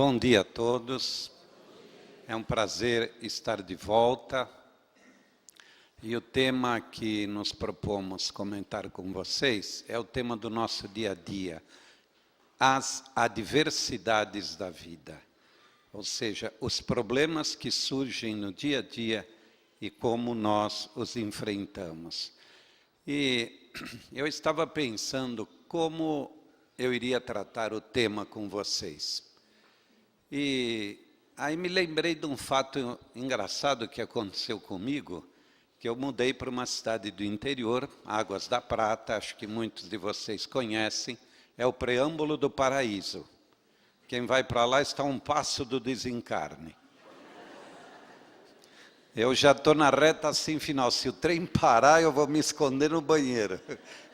Bom dia a todos, é um prazer estar de volta e o tema que nos propomos comentar com vocês é o tema do nosso dia a dia, as adversidades da vida, ou seja, os problemas que surgem no dia a dia e como nós os enfrentamos. E eu estava pensando como eu iria tratar o tema com vocês. E aí me lembrei de um fato engraçado que aconteceu comigo, que eu mudei para uma cidade do interior, Águas da Prata, acho que muitos de vocês conhecem, é o preâmbulo do paraíso. Quem vai para lá está a um passo do desencarne. Eu já estou na reta assim final, se o trem parar eu vou me esconder no banheiro.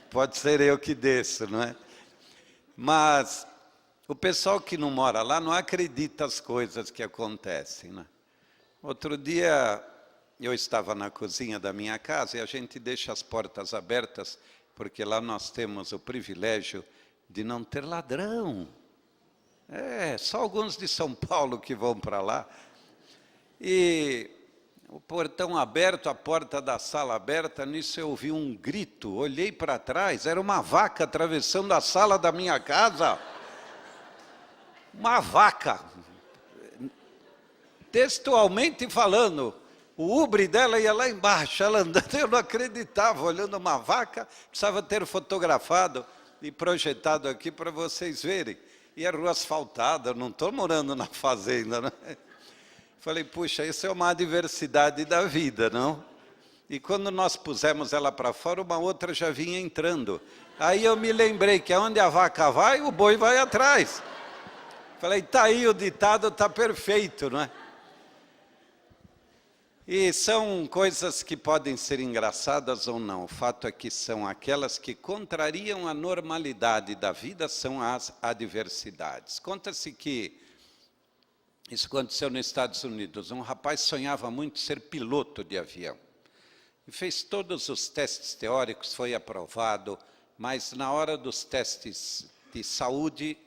Pode ser eu que desço, não é? Mas o pessoal que não mora lá não acredita as coisas que acontecem, né? Outro dia eu estava na cozinha da minha casa e a gente deixa as portas abertas, porque lá nós temos o privilégio de não ter ladrão. Só alguns de São Paulo que vão para lá. E o portão aberto, a porta da sala aberta, nisso eu ouvi um grito, olhei para trás, era uma vaca atravessando a sala da minha casa. Uma vaca, textualmente falando, o ubre dela ia lá embaixo, ela andando, eu não acreditava, olhando uma vaca, precisava ter fotografado e projetado aqui para vocês verem. E a rua asfaltada, eu não estou morando na fazenda, né? Falei, puxa, isso é uma adversidade da vida, não? E quando nós pusemos ela para fora, uma outra já vinha entrando. Aí eu me lembrei que aonde a vaca vai, o boi vai atrás. Falei, tá aí o ditado, tá perfeito, não é? E são coisas que podem ser engraçadas ou não. O fato é que são aquelas que contrariam a normalidade da vida, são as adversidades. Conta-se que isso aconteceu nos Estados Unidos. Um rapaz sonhava muito ser piloto de avião. E fez todos os testes teóricos, foi aprovado, mas na hora dos testes de saúde,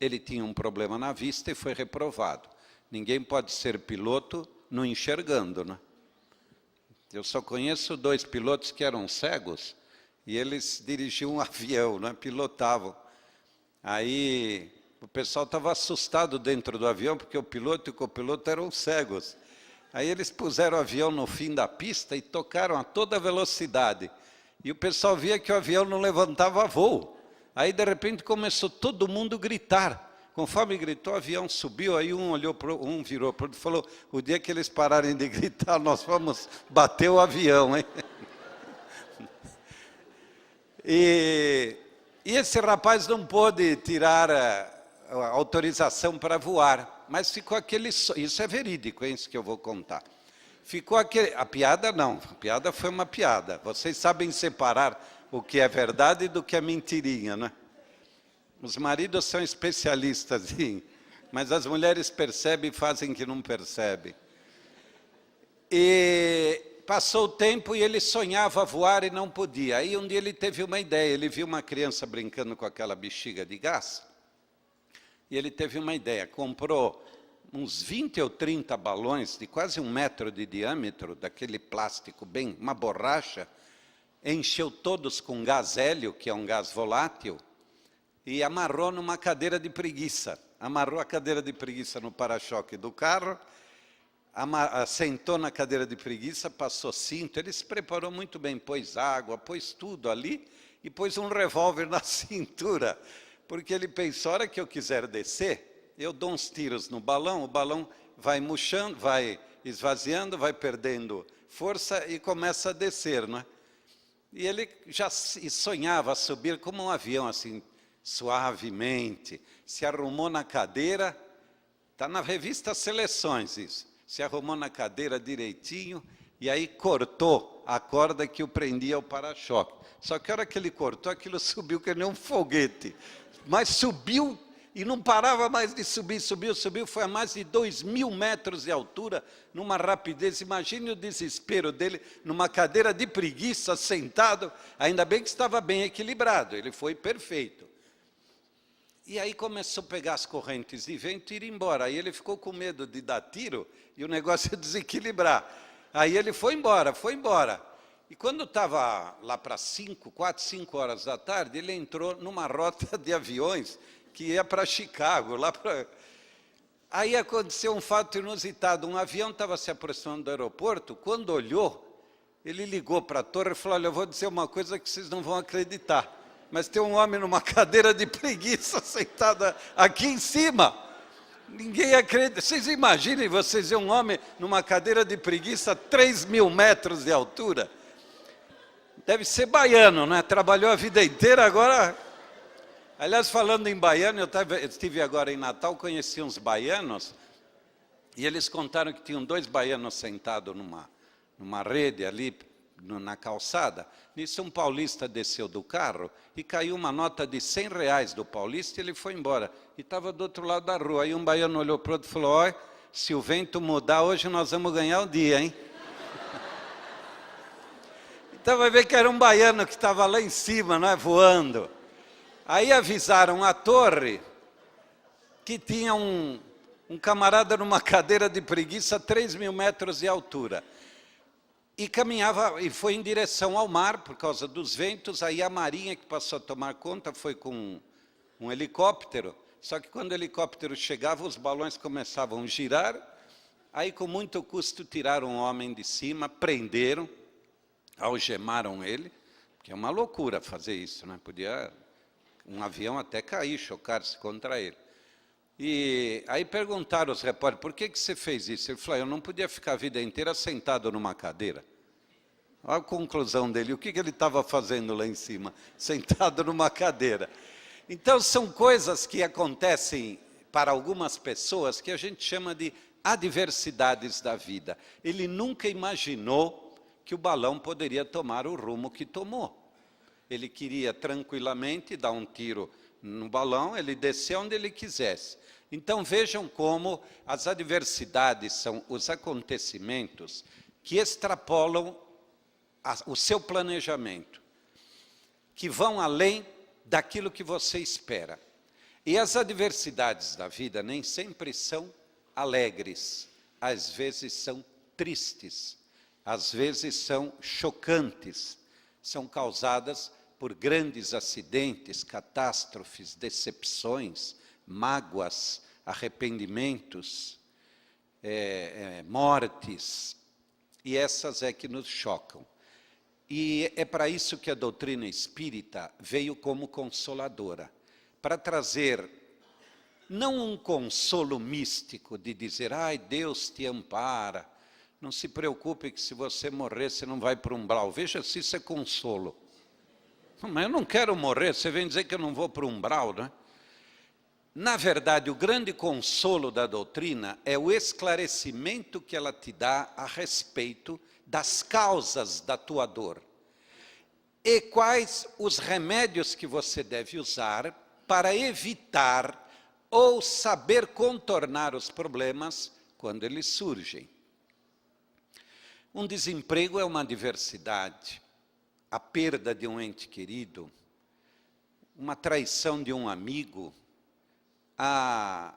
ele tinha um problema na vista e foi reprovado. Ninguém pode ser piloto não enxergando, né? Eu só conheço 2 pilotos que eram cegos e eles dirigiam um avião, né? Pilotavam. Aí o pessoal estava assustado dentro do avião porque o piloto e o copiloto eram cegos. Aí eles puseram o avião no fim da pista e tocaram a toda velocidade. E o pessoal via que o avião não levantava voo. Aí, de repente, começou todo mundo a gritar. Conforme gritou, o avião subiu, aí um virou para o outro e falou, o dia que eles pararem de gritar, nós vamos bater o avião, hein? E esse rapaz não pôde tirar a autorização para voar, mas ficou aquele... Isso é verídico, é isso que eu vou contar. Ficou aquele... A piada não, a piada foi uma piada. Vocês sabem separar o que é verdade do que é mentirinha, né? Os maridos são especialistas, mas as mulheres percebem e fazem que não percebem. E passou o tempo e ele sonhava voar e não podia. Aí um dia ele teve uma ideia, ele viu uma criança brincando com aquela bexiga de gás, e ele teve uma ideia, comprou uns 20 ou 30 balões de quase 1 metro de diâmetro, daquele plástico bem, uma borracha, encheu todos com gás hélio, que é um gás volátil, e amarrou numa cadeira de preguiça. Amarrou a cadeira de preguiça no para-choque do carro, sentou na cadeira de preguiça, passou cinto, ele se preparou muito bem, pôs água, pôs tudo ali, e pôs um revólver na cintura, porque ele pensou, a hora que eu quiser descer, eu dou uns tiros no balão, o balão vai murchando, vai esvaziando, vai perdendo força e começa a descer, não é? E ele já sonhava subir como um avião, assim, suavemente. Se arrumou na cadeira, está na revista Seleções isso. Se arrumou na cadeira direitinho e aí cortou a corda que o prendia ao para-choque. Só que a hora que ele cortou, aquilo subiu que nem um foguete. Mas subiu e não parava mais de subir, subiu, foi a mais de 2.000 metros de altura, numa rapidez. Imagine o desespero dele, numa cadeira de preguiça, sentado, ainda bem que estava bem equilibrado, ele foi perfeito. E aí começou a pegar as correntes de vento e ir embora. Aí ele ficou com medo de dar tiro e o negócio ia desequilibrar. Aí ele foi embora, foi embora. E quando estava lá para 4, 5 horas da tarde, ele entrou numa rota de aviões que ia para Chicago. Aí aconteceu um fato inusitado. Um avião estava se aproximando do aeroporto. Quando olhou, ele ligou para a torre e falou: olha, eu vou dizer uma coisa que vocês não vão acreditar, mas tem um homem numa cadeira de preguiça sentado aqui em cima. Ninguém acredita. Vocês imaginem vocês ver um homem numa cadeira de preguiça a 3.000 metros de altura? Deve ser baiano, né? Trabalhou a vida inteira, agora... Aliás, falando em baiano, eu estive agora em Natal, conheci uns baianos, e eles contaram que tinham 2 baianos sentados numa rede ali na calçada. Nisso um paulista desceu do carro e caiu uma nota de R$100 do paulista e ele foi embora. E estava do outro lado da rua. Aí um baiano olhou para o outro e falou: olha, se o vento mudar, hoje nós vamos ganhar o dia, hein? Então vai ver que era um baiano que estava lá em cima, não é, voando. Aí avisaram a torre que tinha um camarada numa cadeira de preguiça a 3.000 metros de altura. E caminhava, e foi em direção ao mar, por causa dos ventos. Aí a marinha, que passou a tomar conta, foi com um helicóptero. Só que quando o helicóptero chegava, os balões começavam a girar. Aí, com muito custo, tiraram o homem de cima, prenderam, algemaram ele, porque é uma loucura fazer isso, né? Podia um avião até cair, chocar-se contra ele. E aí perguntaram aos repórteres: por que você fez isso? Ele falou: eu não podia ficar a vida inteira sentado numa cadeira. Olha a conclusão dele, o que ele estava fazendo lá em cima? Sentado numa cadeira. Então, são coisas que acontecem para algumas pessoas que a gente chama de adversidades da vida. Ele nunca imaginou que o balão poderia tomar o rumo que tomou. Ele queria tranquilamente dar um tiro no balão, ele desceu onde ele quisesse. Então vejam como as adversidades são os acontecimentos que extrapolam o seu planejamento, que vão além daquilo que você espera. E as adversidades da vida nem sempre são alegres, às vezes são tristes, às vezes são chocantes, são causadas por grandes acidentes, catástrofes, decepções, mágoas, arrependimentos, mortes, e essas é que nos chocam. E é para isso que a doutrina espírita veio como consoladora, para trazer não um consolo místico de dizer: ai, Deus te ampara, não se preocupe que se você morrer, você não vai para o umbral. Veja se isso é consolo. Mas eu não quero morrer, você vem dizer que eu não vou para o umbral, né? Na verdade, o grande consolo da doutrina é o esclarecimento que ela te dá a respeito das causas da tua dor. E quais os remédios que você deve usar para evitar ou saber contornar os problemas quando eles surgem. Um desemprego é uma adversidade, a perda de um ente querido, uma traição de um amigo, a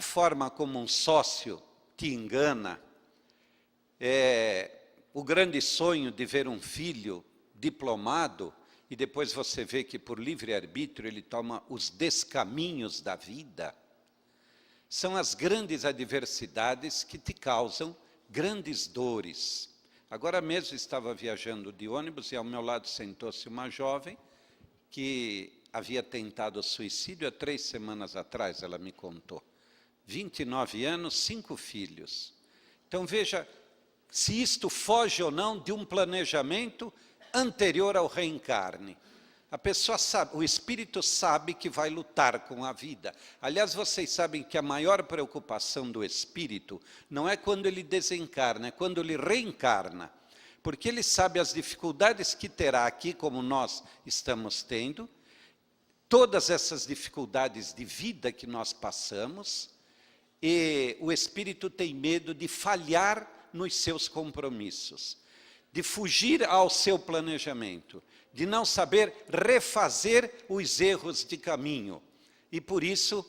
forma como um sócio te engana, o grande sonho de ver um filho diplomado e depois você vê que por livre-arbítrio ele toma os descaminhos da vida. São as grandes adversidades que te causam grandes dores. Agora mesmo estava viajando de ônibus e ao meu lado sentou-se uma jovem que havia tentado suicídio há 3 semanas atrás, ela me contou. 29 anos, 5 filhos. Então veja se isto foge ou não de um planejamento anterior ao reencarne. A pessoa sabe, o espírito sabe que vai lutar com a vida. Aliás, vocês sabem que a maior preocupação do espírito não é quando ele desencarna, é quando ele reencarna. Porque ele sabe as dificuldades que terá aqui, como nós estamos tendo, todas essas dificuldades de vida que nós passamos, e o espírito tem medo de falhar nos seus compromissos, de fugir ao seu planejamento, de não saber refazer os erros de caminho. E por isso,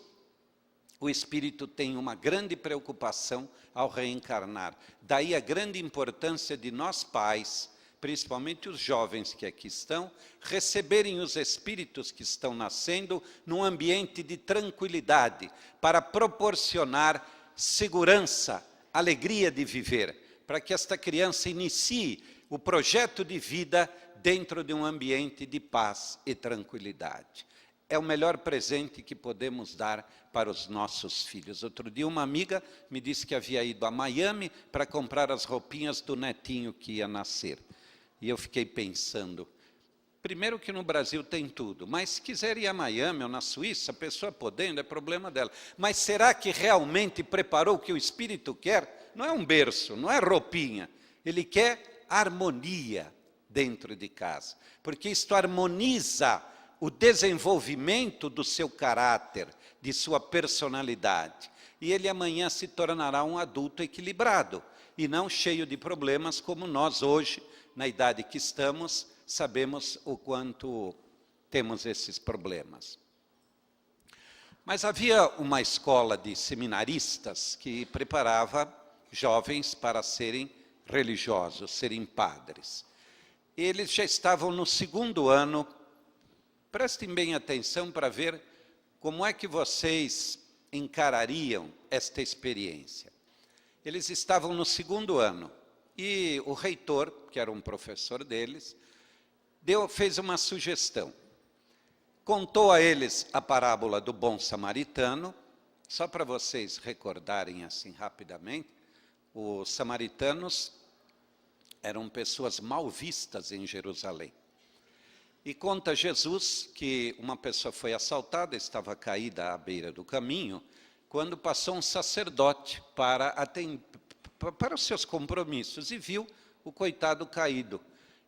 o espírito tem uma grande preocupação ao reencarnar. Daí a grande importância de nós pais, principalmente os jovens que aqui estão, receberem os espíritos que estão nascendo num ambiente de tranquilidade, para proporcionar segurança, alegria de viver, para que esta criança inicie o projeto de vida dentro de um ambiente de paz e tranquilidade. É o melhor presente que podemos dar para os nossos filhos. Outro dia uma amiga me disse que havia ido a Miami para comprar as roupinhas do netinho que ia nascer. E eu fiquei pensando, primeiro que no Brasil tem tudo, mas se quiser ir a Miami ou na Suíça, a pessoa podendo, é problema dela. Mas será que realmente preparou o que o espírito quer? Não é um berço, não é roupinha. Ele quer harmonia dentro de casa, porque isto harmoniza o desenvolvimento do seu caráter, de sua personalidade. E ele amanhã se tornará um adulto equilibrado, e não cheio de problemas como nós hoje, na idade que estamos, sabemos o quanto temos esses problemas. Mas havia uma escola de seminaristas que preparava jovens para serem religiosos, serem padres. Eles já estavam no 2º ano. Prestem bem atenção para ver como é que vocês encarariam esta experiência. Eles estavam no 2º ano e o reitor, que era um professor deles, fez uma sugestão. Contou a eles a parábola do bom samaritano, só para vocês recordarem assim rapidamente. Os samaritanos eram pessoas mal vistas em Jerusalém. E conta Jesus que uma pessoa foi assaltada, estava caída à beira do caminho, quando passou um sacerdote para os seus compromissos e viu o coitado caído.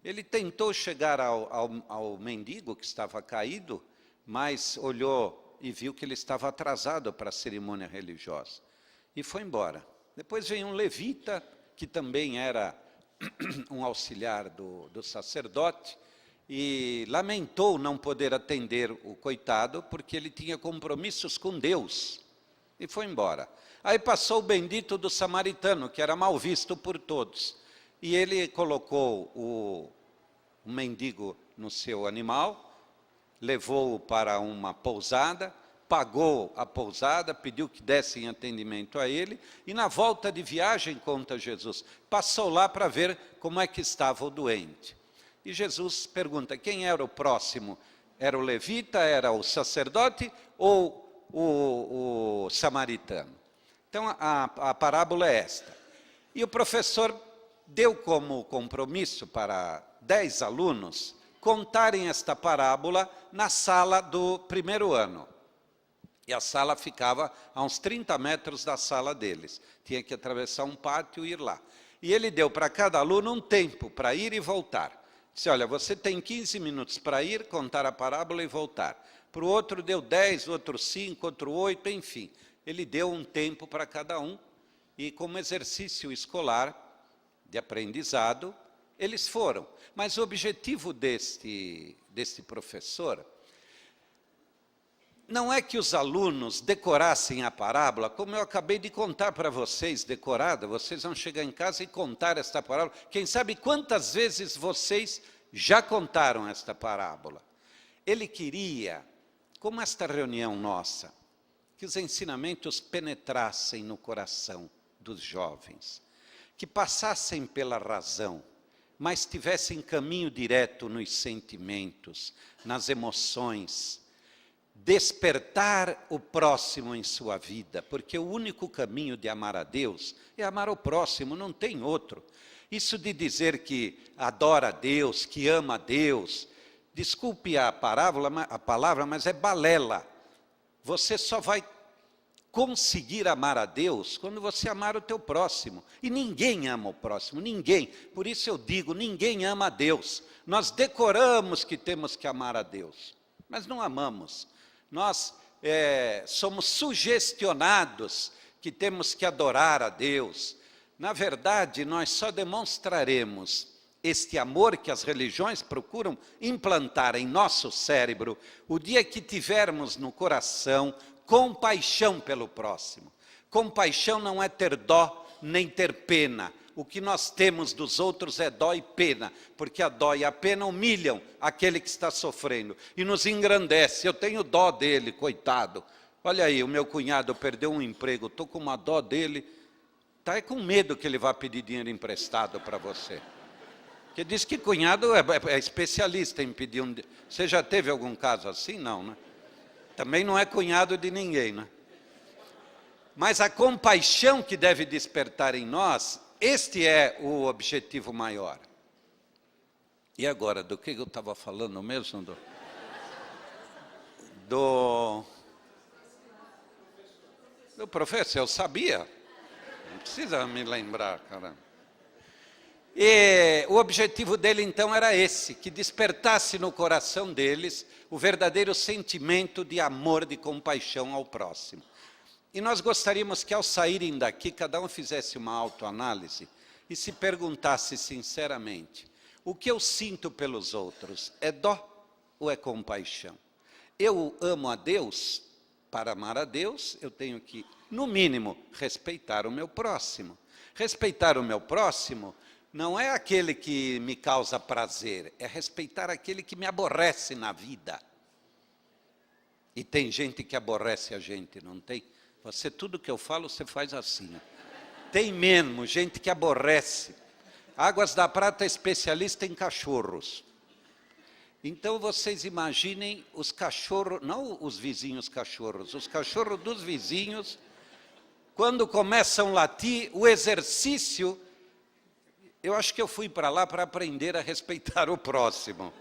Ele tentou chegar ao mendigo que estava caído, mas olhou e viu que ele estava atrasado para a cerimônia religiosa e foi embora. Depois veio um levita, que também era um auxiliar do sacerdote, e lamentou não poder atender o coitado, porque ele tinha compromissos com Deus, e foi embora. Aí passou o bendito do samaritano, que era mal visto por todos, e ele colocou o mendigo no seu animal, levou-o para uma pousada, pagou a pousada, pediu que dessem atendimento a ele, e na volta de viagem, conta Jesus, passou lá para ver como é que estava o doente. E Jesus pergunta, quem era o próximo? Era o levita, era o sacerdote ou o samaritano? Então, a parábola é esta. E o professor deu como compromisso para 10 alunos contarem esta parábola na sala do 1º ano. E a sala ficava a uns 30 metros da sala deles. Tinha que atravessar um pátio e ir lá. E ele deu para cada aluno um tempo para ir e voltar. Disse, olha, você tem 15 minutos para ir, contar a parábola e voltar. Para o outro deu 10, outro 5, outro 8, enfim. Ele deu um tempo para cada um. E como exercício escolar de aprendizado, eles foram. Mas o objetivo deste professor não é que os alunos decorassem a parábola, como eu acabei de contar para vocês, decorada, vocês vão chegar em casa e contar esta parábola. Quem sabe quantas vezes vocês já contaram esta parábola. Ele queria, como esta reunião nossa, que os ensinamentos penetrassem no coração dos jovens, que passassem pela razão, mas tivessem caminho direto nos sentimentos, nas emoções, despertar o próximo em sua vida, porque o único caminho de amar a Deus é amar o próximo, não tem outro. Isso de dizer que adora a Deus, que ama a Deus, desculpe a palavra, mas é balela. Você só vai conseguir amar a Deus quando você amar o teu próximo. E ninguém ama o próximo, ninguém. Por isso eu digo, ninguém ama a Deus. Nós decoramos que temos que amar a Deus, mas não amamos. Nós somos sugestionados que temos que adorar a Deus. Na verdade, nós só demonstraremos este amor que as religiões procuram implantar em nosso cérebro, o dia que tivermos no coração compaixão pelo próximo. Compaixão não é ter dó nem ter pena. O que nós temos dos outros é dó e pena, porque a dó e a pena humilham aquele que está sofrendo e nos engrandece. Eu tenho dó dele, coitado. Olha aí, o meu cunhado perdeu um emprego, estou com uma dó dele. Está com medo que ele vá pedir dinheiro emprestado para você. Porque diz que cunhado é especialista em pedir um... Você já teve algum caso assim? Não, né? Também não é cunhado de ninguém, né? Mas a compaixão que deve despertar em nós, este é o objetivo maior. E agora, do que eu estava falando mesmo? Do professor, eu sabia. Não precisa me lembrar, caramba. E o objetivo dele, então, era esse, que despertasse no coração deles o verdadeiro sentimento de amor, de compaixão ao próximo. E nós gostaríamos que, ao saírem daqui, cada um fizesse uma autoanálise e se perguntasse sinceramente, o que eu sinto pelos outros é dó ou é compaixão? Eu amo a Deus, para amar a Deus, eu tenho que, no mínimo, respeitar o meu próximo. Respeitar o meu próximo não é aquele que me causa prazer, é respeitar aquele que me aborrece na vida. E tem gente que aborrece a gente, não tem? Você, tudo que eu falo, você faz assim. Tem mesmo gente que aborrece. Águas da Prata é especialista em cachorros. Então, vocês imaginem os cachorros, não os vizinhos cachorros, os cachorros dos vizinhos, quando começam a latir, o exercício... Eu acho que eu fui para lá para aprender a respeitar o próximo.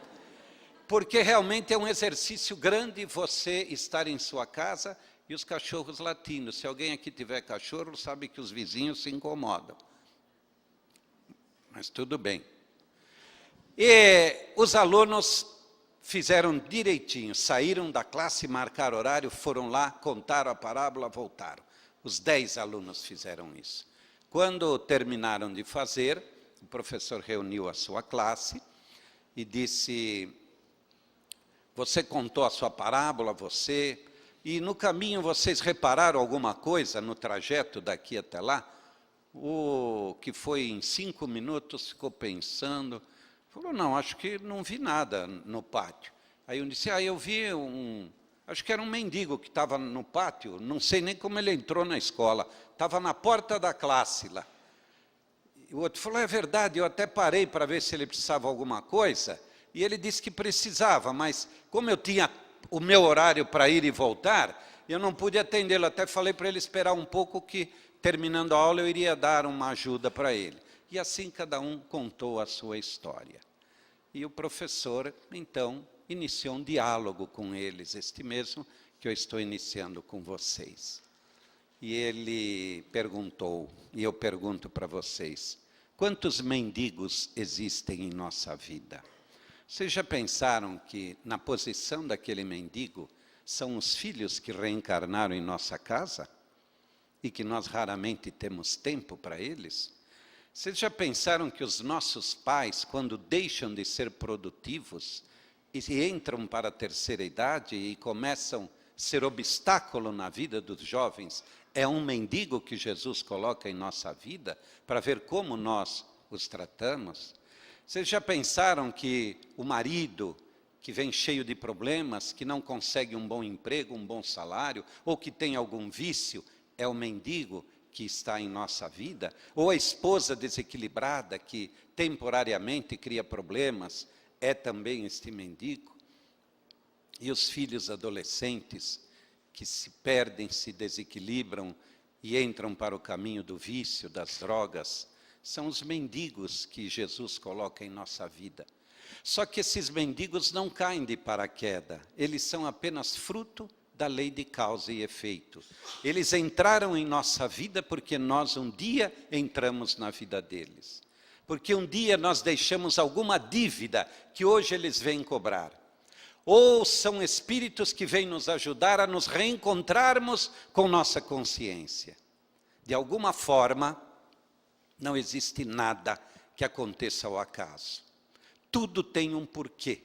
Porque realmente é um exercício grande você estar em sua casa e os cachorros latindo. Se alguém aqui tiver cachorro, sabe que os vizinhos se incomodam. Mas tudo bem. E os alunos fizeram direitinho, saíram da classe, marcaram horário, foram lá, contaram a parábola, voltaram. Os 10 alunos fizeram isso. Quando terminaram de fazer, o professor reuniu a sua classe e disse, você contou a sua parábola, você... E no caminho vocês repararam alguma coisa no trajeto daqui até lá? O que foi em 5 minutos, ficou pensando. Falou, não, acho que não vi nada no pátio. Aí eu disse, eu vi acho que era um mendigo que estava no pátio, não sei nem como ele entrou na escola, estava na porta da classe lá. E o outro falou, é verdade, eu até parei para ver se ele precisava de alguma coisa, e ele disse que precisava, mas como eu tinha o meu horário para ir e voltar, eu não pude atendê-lo. Até falei para ele esperar um pouco que, terminando a aula, eu iria dar uma ajuda para ele. E assim cada um contou a sua história. E o professor, então, iniciou um diálogo com eles, este mesmo que eu estou iniciando com vocês. E ele perguntou, e eu pergunto para vocês, quantos mendigos existem em nossa vida? Vocês já pensaram que, na posição daquele mendigo, são os filhos que reencarnaram em nossa casa? E que nós raramente temos tempo para eles? Vocês já pensaram que os nossos pais, quando deixam de ser produtivos, e entram para a terceira idade e começam a ser obstáculo na vida dos jovens, é um mendigo que Jesus coloca em nossa vida, para ver como nós os tratamos? Vocês já pensaram que o marido que vem cheio de problemas, que não consegue um bom emprego, um bom salário, ou que tem algum vício, é o mendigo que está em nossa vida? Ou a esposa desequilibrada que temporariamente cria problemas, é também este mendigo? E os filhos adolescentes que se perdem, se desequilibram e entram para o caminho do vício, das drogas, são os mendigos que Jesus coloca em nossa vida. Só que esses mendigos não caem de paraquedas, eles são apenas fruto da lei de causa e efeito. Eles entraram em nossa vida porque nós um dia entramos na vida deles. Porque um dia nós deixamos alguma dívida que hoje eles vêm cobrar. Ou são espíritos que vêm nos ajudar a nos reencontrarmos com nossa consciência. De alguma forma, não existe nada que aconteça ao acaso. Tudo tem um porquê.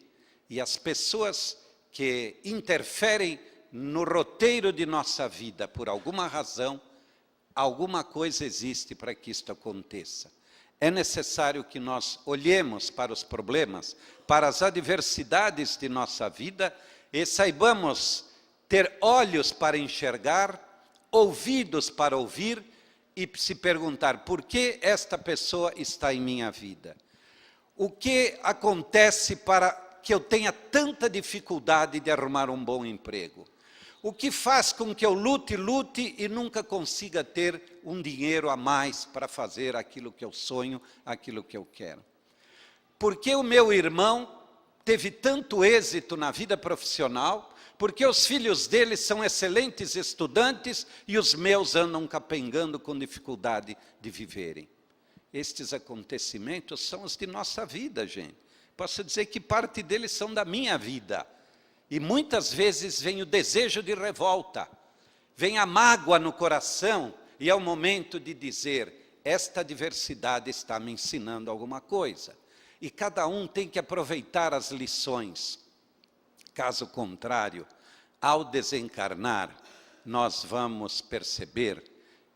E as pessoas que interferem no roteiro de nossa vida, por alguma razão, alguma coisa existe para que isto aconteça. É necessário que nós olhemos para os problemas, para as adversidades de nossa vida e saibamos ter olhos para enxergar, ouvidos para ouvir e se perguntar: por que esta pessoa está em minha vida? O que acontece para que eu tenha tanta dificuldade de arrumar um bom emprego? O que faz com que eu lute e nunca consiga ter um dinheiro a mais para fazer aquilo que eu sonho, aquilo que eu quero? Por que o meu irmão teve tanto êxito na vida profissional? Porque os filhos dele são excelentes estudantes e os meus andam capengando com dificuldade de viverem. Estes acontecimentos são os de nossa vida, gente. Posso dizer que parte deles são da minha vida. E muitas vezes vem o desejo de revolta, vem a mágoa no coração, e é o momento de dizer: esta diversidade está me ensinando alguma coisa. E cada um tem que aproveitar as lições. Caso contrário, ao desencarnar, nós vamos perceber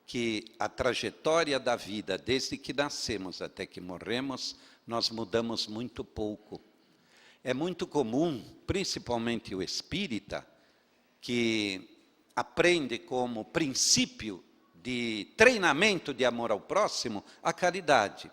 que a trajetória da vida, desde que nascemos até que morremos, nós mudamos muito pouco. É muito comum, principalmente o espírita, que aprende como princípio de treinamento de amor ao próximo a caridade.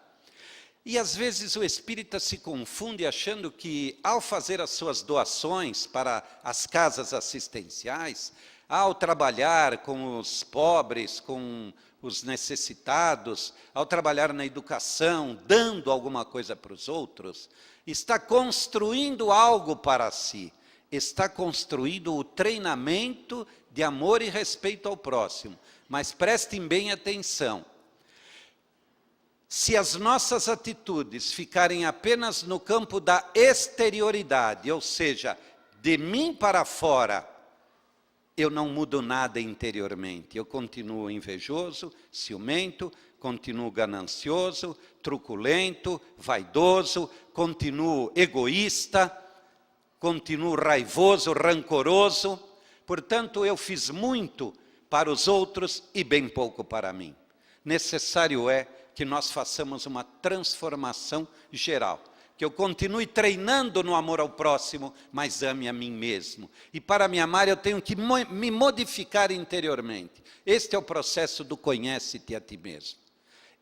E às vezes o espírita se confunde achando que, ao fazer as suas doações para as casas assistenciais, ao trabalhar com os pobres, com os necessitados, ao trabalhar na educação, dando alguma coisa para os outros, está construindo algo para si, está construindo o treinamento de amor e respeito ao próximo. Mas prestem bem atenção, se as nossas atitudes ficarem apenas no campo da exterioridade, ou seja, de mim para fora, eu não mudo nada interiormente. Eu continuo invejoso, ciumento, continuo ganancioso, truculento, vaidoso, continuo egoísta, continuo raivoso, rancoroso. Portanto, eu fiz muito para os outros e bem pouco para mim. Necessário é que nós façamos uma transformação geral. Que eu continue treinando no amor ao próximo, mas ame a mim mesmo. E para me amar eu tenho que me modificar interiormente. Este é o processo do conhece-te a ti mesmo.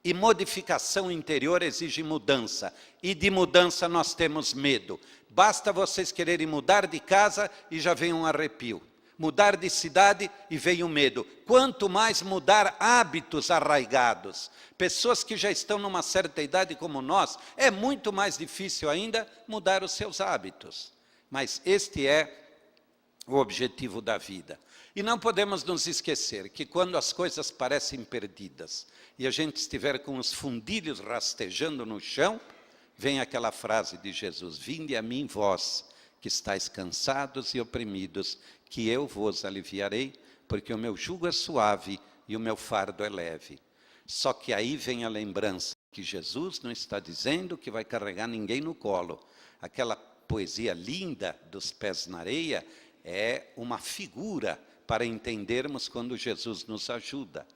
E modificação interior exige mudança. E de mudança nós temos medo. Basta vocês quererem mudar de casa e já vem um arrepio. Mudar de cidade e vem o medo. Quanto mais mudar hábitos arraigados. Pessoas que já estão numa certa idade como nós, é muito mais difícil ainda mudar os seus hábitos. Mas este é o objetivo da vida. E não podemos nos esquecer que quando as coisas parecem perdidas e a gente estiver com os fundilhos rastejando no chão, vem aquela frase de Jesus: vinde a mim vós, que estáis cansados e oprimidos, que eu vos aliviarei, porque o meu jugo é suave e o meu fardo é leve. Só que aí vem a lembrança que Jesus não está dizendo que vai carregar ninguém no colo. Aquela poesia linda dos pés na areia é uma figura para entendermos quando Jesus nos ajuda.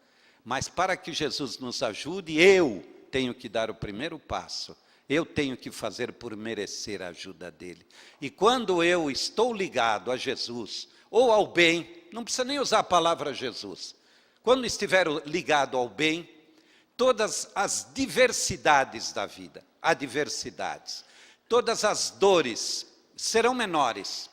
Mas para que Jesus nos ajude, eu tenho que dar o primeiro passo. Eu tenho que fazer por merecer a ajuda dele. E quando eu estou ligado a Jesus, ou ao bem, não precisa nem usar a palavra Jesus. Quando estiver ligado ao bem, todas as diversidades da vida, adversidades, todas as dores serão menores,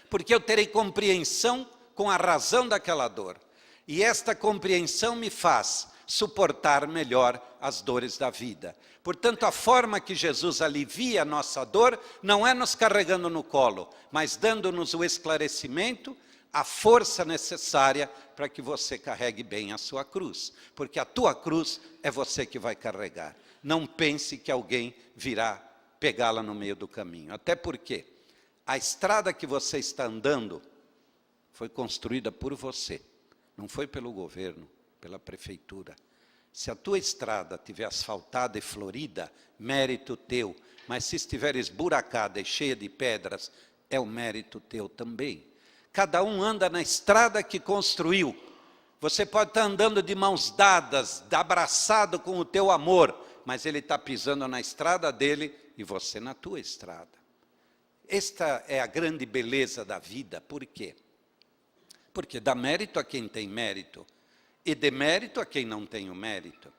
porque eu terei compreensão com a razão daquela dor. E esta compreensão me faz suportar melhor as dores da vida. Portanto, a forma que Jesus alivia a nossa dor não é nos carregando no colo, mas dando-nos o esclarecimento, a força necessária para que você carregue bem a sua cruz. Porque a tua cruz é você que vai carregar. Não pense que alguém virá pegá-la no meio do caminho. Até porque a estrada que você está andando foi construída por você. Não foi pelo governo, pela prefeitura. Se a tua estrada estiver asfaltada e florida, mérito teu. Mas se estiver esburacada e cheia de pedras, é o mérito teu também. Cada um anda na estrada que construiu. Você pode estar andando de mãos dadas, abraçado com o teu amor, mas ele está pisando na estrada dele e você na tua estrada. Esta é a grande beleza da vida. Por quê? Porque dá mérito a quem tem mérito e demérito a quem não tem o mérito.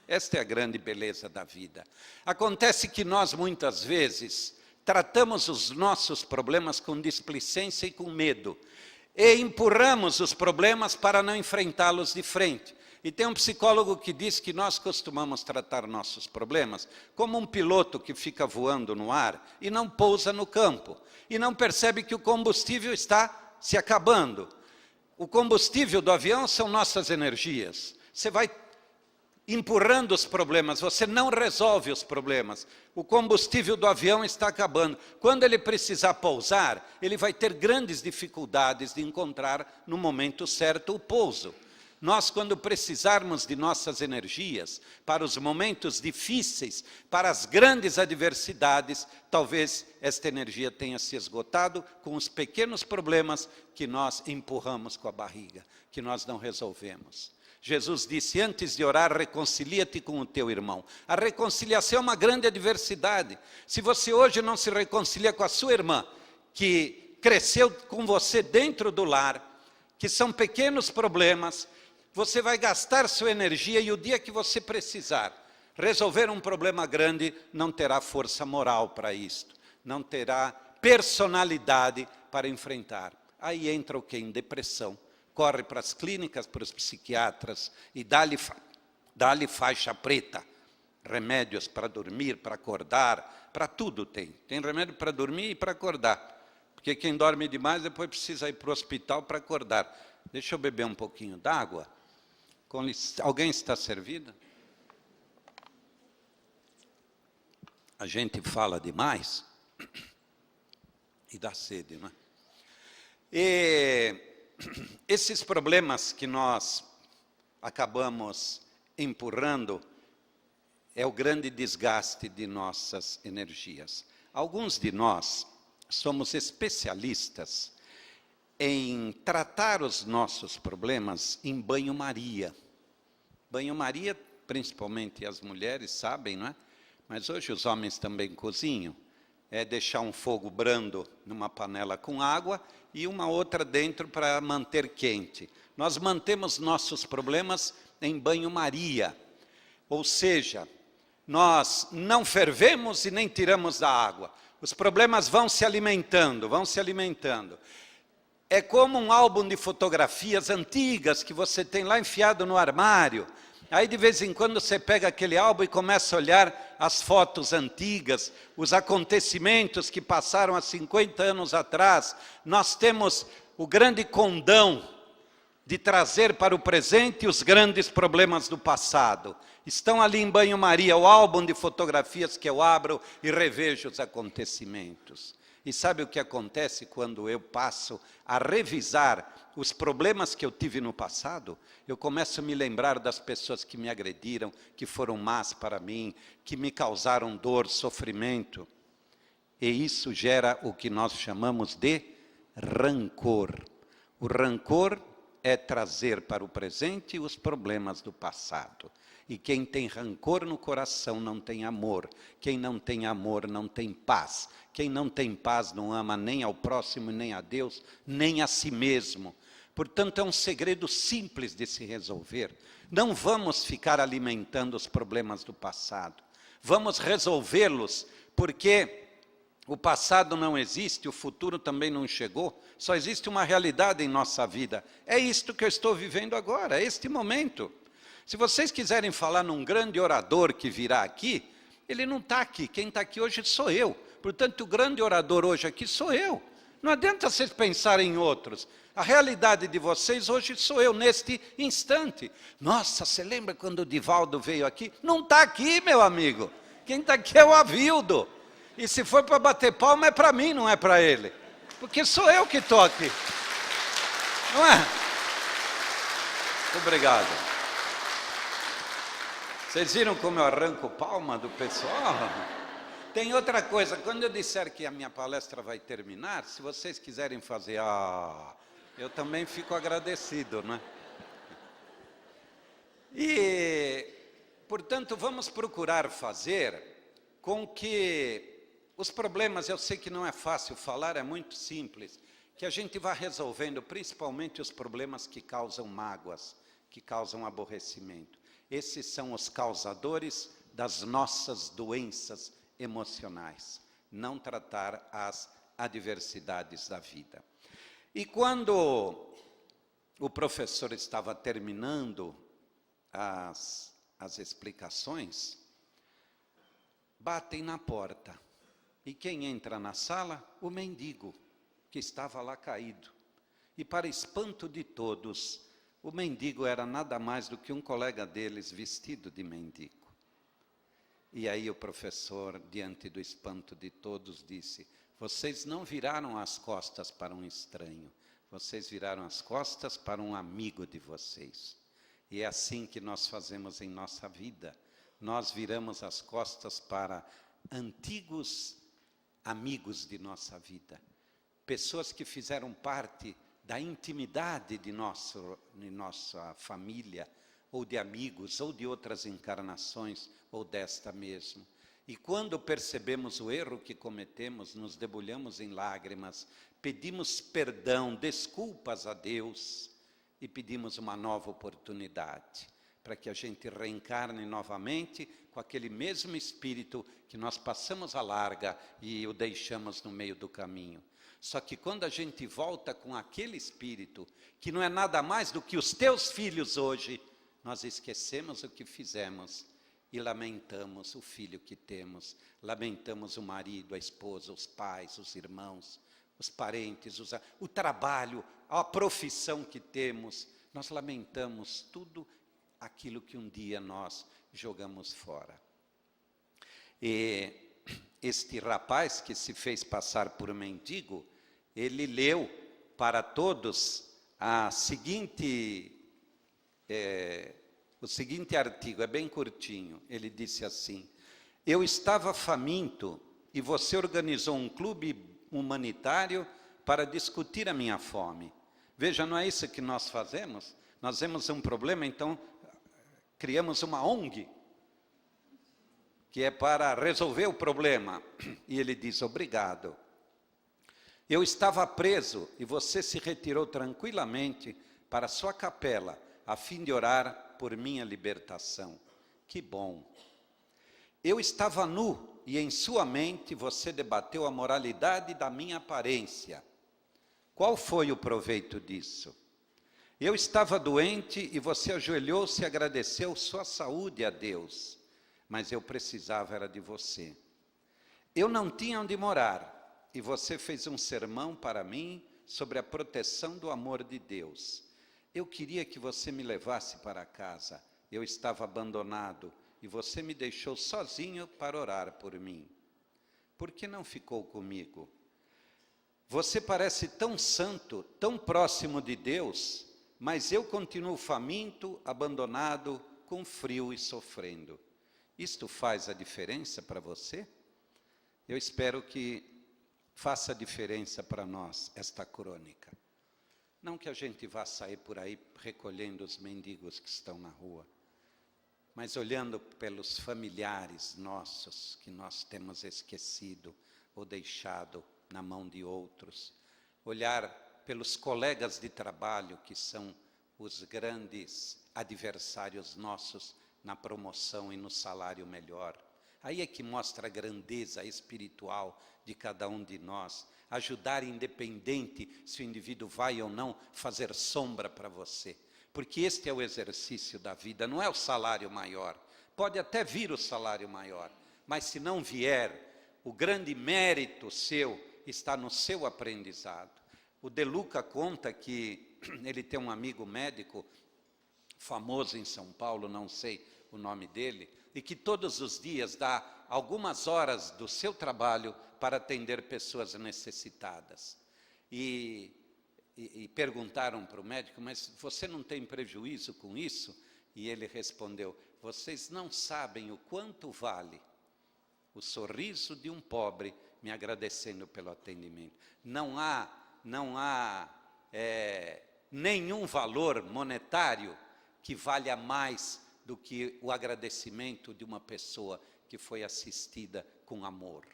Esta é a grande beleza da vida. Acontece que nós, muitas vezes, tratamos os nossos problemas com displicência e com medo. E empurramos os problemas para não enfrentá-los de frente. E tem um psicólogo que diz que nós costumamos tratar nossos problemas como um piloto que fica voando no ar e não pousa no campo. E não percebe que o combustível está se acabando. O combustível do avião são nossas energias. Você vai empurrando os problemas, você não resolve os problemas. O combustível do avião está acabando. Quando ele precisar pousar, ele vai ter grandes dificuldades de encontrar no momento certo o pouso. Nós, quando precisarmos de nossas energias para os momentos difíceis, para as grandes adversidades, talvez esta energia tenha se esgotado com os pequenos problemas que nós empurramos com a barriga, que nós não resolvemos. Jesus disse, antes de orar, reconcilia-te com o teu irmão. A reconciliação é uma grande adversidade. Se você hoje não se reconcilia com a sua irmã, que cresceu com você dentro do lar, que são pequenos problemas, você vai gastar sua energia e o dia que você precisar resolver um problema grande, não terá força moral para isto, não terá personalidade para enfrentar. Aí entra o quê? Em depressão. Corre para as clínicas, para os psiquiatras e dá-lhe faixa preta. Remédios para dormir, para acordar, para tudo tem. Tem remédio para dormir e para acordar. Porque quem dorme demais depois precisa ir para o hospital para acordar. Deixa eu beber um pouquinho d'água. Alguém está servido? A gente fala demais e dá sede, não é? E esses problemas que nós acabamos empurrando é o grande desgaste de nossas energias. Alguns de nós somos especialistas em tratar os nossos problemas em banho-maria. Banho-maria, principalmente as mulheres sabem, não é? Mas hoje os homens também cozinham. É deixar um fogo brando numa panela com água e uma outra dentro para manter quente. Nós mantemos nossos problemas em banho-maria. Ou seja, nós não fervemos e nem tiramos da água. Os problemas vão se alimentando, vão se alimentando. É como um álbum de fotografias antigas que você tem lá enfiado no armário. Aí de vez em quando você pega aquele álbum e começa a olhar as fotos antigas, os acontecimentos que passaram há 50 anos atrás. Nós temos o grande condão de trazer para o presente os grandes problemas do passado. Estão ali em banho-maria, o álbum de fotografias que eu abro e revejo os acontecimentos. E sabe o que acontece quando eu passo a revisar os problemas que eu tive no passado? Eu começo a me lembrar das pessoas que me agrediram, que foram más para mim, que me causaram dor, sofrimento. E isso gera o que nós chamamos de rancor. O rancor é trazer para o presente os problemas do passado. E quem tem rancor no coração não tem amor. Quem não tem amor não tem paz. Quem não tem paz não ama nem ao próximo, nem a Deus, nem a si mesmo. Portanto, é um segredo simples de se resolver. Não vamos ficar alimentando os problemas do passado. Vamos resolvê-los, porque o passado não existe, o futuro também não chegou. Só existe uma realidade em nossa vida. É isto que eu estou vivendo agora, é este momento. Se vocês quiserem falar num grande orador que virá aqui, ele não está aqui. Quem está aqui hoje sou eu. Portanto, o grande orador hoje aqui sou eu. Não adianta vocês pensarem em outros. A realidade de vocês hoje sou eu, neste instante. Nossa, você lembra quando o Divaldo veio aqui? Não está aqui, meu amigo. Quem está aqui é o Avildo. E se for para bater palma, é para mim, não é para ele. Porque sou eu que estou aqui. Não é? Muito obrigado. Vocês viram como eu arranco palma do pessoal? Tem outra coisa, quando eu disser que a minha palestra vai terminar, se vocês quiserem fazer, eu também fico agradecido, né? E, portanto, vamos procurar fazer com que os problemas, eu sei que não é fácil falar, é muito simples, que a gente vá resolvendo, principalmente os problemas que causam mágoas, que causam aborrecimento. Esses são os causadores das nossas doenças emocionais, não tratar as adversidades da vida. E quando o professor estava terminando as explicações, batem na porta. E quem entra na sala? O mendigo, que estava lá caído. E para espanto de todos, o mendigo era nada mais do que um colega deles vestido de mendigo. E aí o professor, diante do espanto de todos, disse: vocês não viraram as costas para um estranho, vocês viraram as costas para um amigo de vocês. E é assim que nós fazemos em nossa vida. Nós viramos as costas para antigos amigos de nossa vida. Pessoas que fizeram parte da intimidade de nossa família, ou de amigos, ou de outras encarnações, ou desta mesmo. E quando percebemos o erro que cometemos, nos debulhamos em lágrimas, pedimos perdão, desculpas a Deus, e pedimos uma nova oportunidade, para que a gente reencarne novamente com aquele mesmo espírito que nós passamos a larga e o deixamos no meio do caminho. Só que quando a gente volta com aquele espírito, que não é nada mais do que os teus filhos hoje, nós esquecemos o que fizemos e lamentamos o filho que temos, lamentamos o marido, a esposa, os pais, os irmãos, os parentes, o trabalho, a profissão que temos. Nós lamentamos tudo aquilo que um dia nós jogamos fora. E este rapaz que se fez passar por mendigo, ele leu para todos o seguinte artigo, é bem curtinho. Ele disse assim: eu estava faminto e você organizou um clube humanitário para discutir a minha fome. Veja, não é isso que nós fazemos? Nós vemos um problema, então criamos uma ONG, que é para resolver o problema. E ele diz: obrigado. Eu estava preso e você se retirou tranquilamente para a sua capela, a fim de orar por minha libertação. Que bom. Eu estava nu e em sua mente você debateu a moralidade da minha aparência. Qual foi o proveito disso? Eu estava doente e você ajoelhou-se e agradeceu sua saúde a Deus, mas eu precisava era de você. Eu não tinha onde morar e você fez um sermão para mim sobre a proteção do amor de Deus. Eu queria que você me levasse para casa. Eu estava abandonado e você me deixou sozinho para orar por mim. Por que não ficou comigo? Você parece tão santo, tão próximo de Deus, mas eu continuo faminto, abandonado, com frio e sofrendo. Isto faz a diferença para você? Eu espero que faça diferença para nós esta crônica. Não que a gente vá sair por aí recolhendo os mendigos que estão na rua, mas olhando pelos familiares nossos que nós temos esquecido ou deixado na mão de outros. Olhar pelos colegas de trabalho que são os grandes adversários nossos na promoção e no salário melhor. Aí é que mostra a grandeza espiritual de cada um de nós. Ajudar independente se o indivíduo vai ou não fazer sombra para você. Porque este é o exercício da vida, não é o salário maior. Pode até vir o salário maior, mas se não vier, o grande mérito seu está no seu aprendizado. O De Luca conta que ele tem um amigo médico famoso em São Paulo, não sei o nome dele, e que todos os dias dá algumas horas do seu trabalho para atender pessoas necessitadas. E perguntaram para o médico: mas você não tem prejuízo com isso? E ele respondeu: vocês não sabem o quanto vale o sorriso de um pobre me agradecendo pelo atendimento. Não há nenhum valor monetário que valha mais do que o agradecimento de uma pessoa que foi assistida com amor.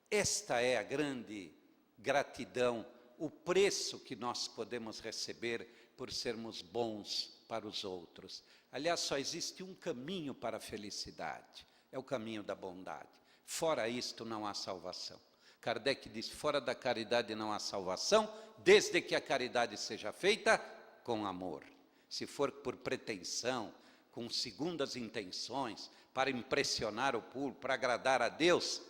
Esta é a grande gratidão, o preço que nós podemos receber por sermos bons para os outros. Aliás, só existe um caminho para a felicidade, é o caminho da bondade. Fora isto não há salvação. Kardec diz: fora da caridade não há salvação, desde que a caridade seja feita com amor. Se for por pretensão, com segundas intenções, para impressionar o público, para agradar a Deus,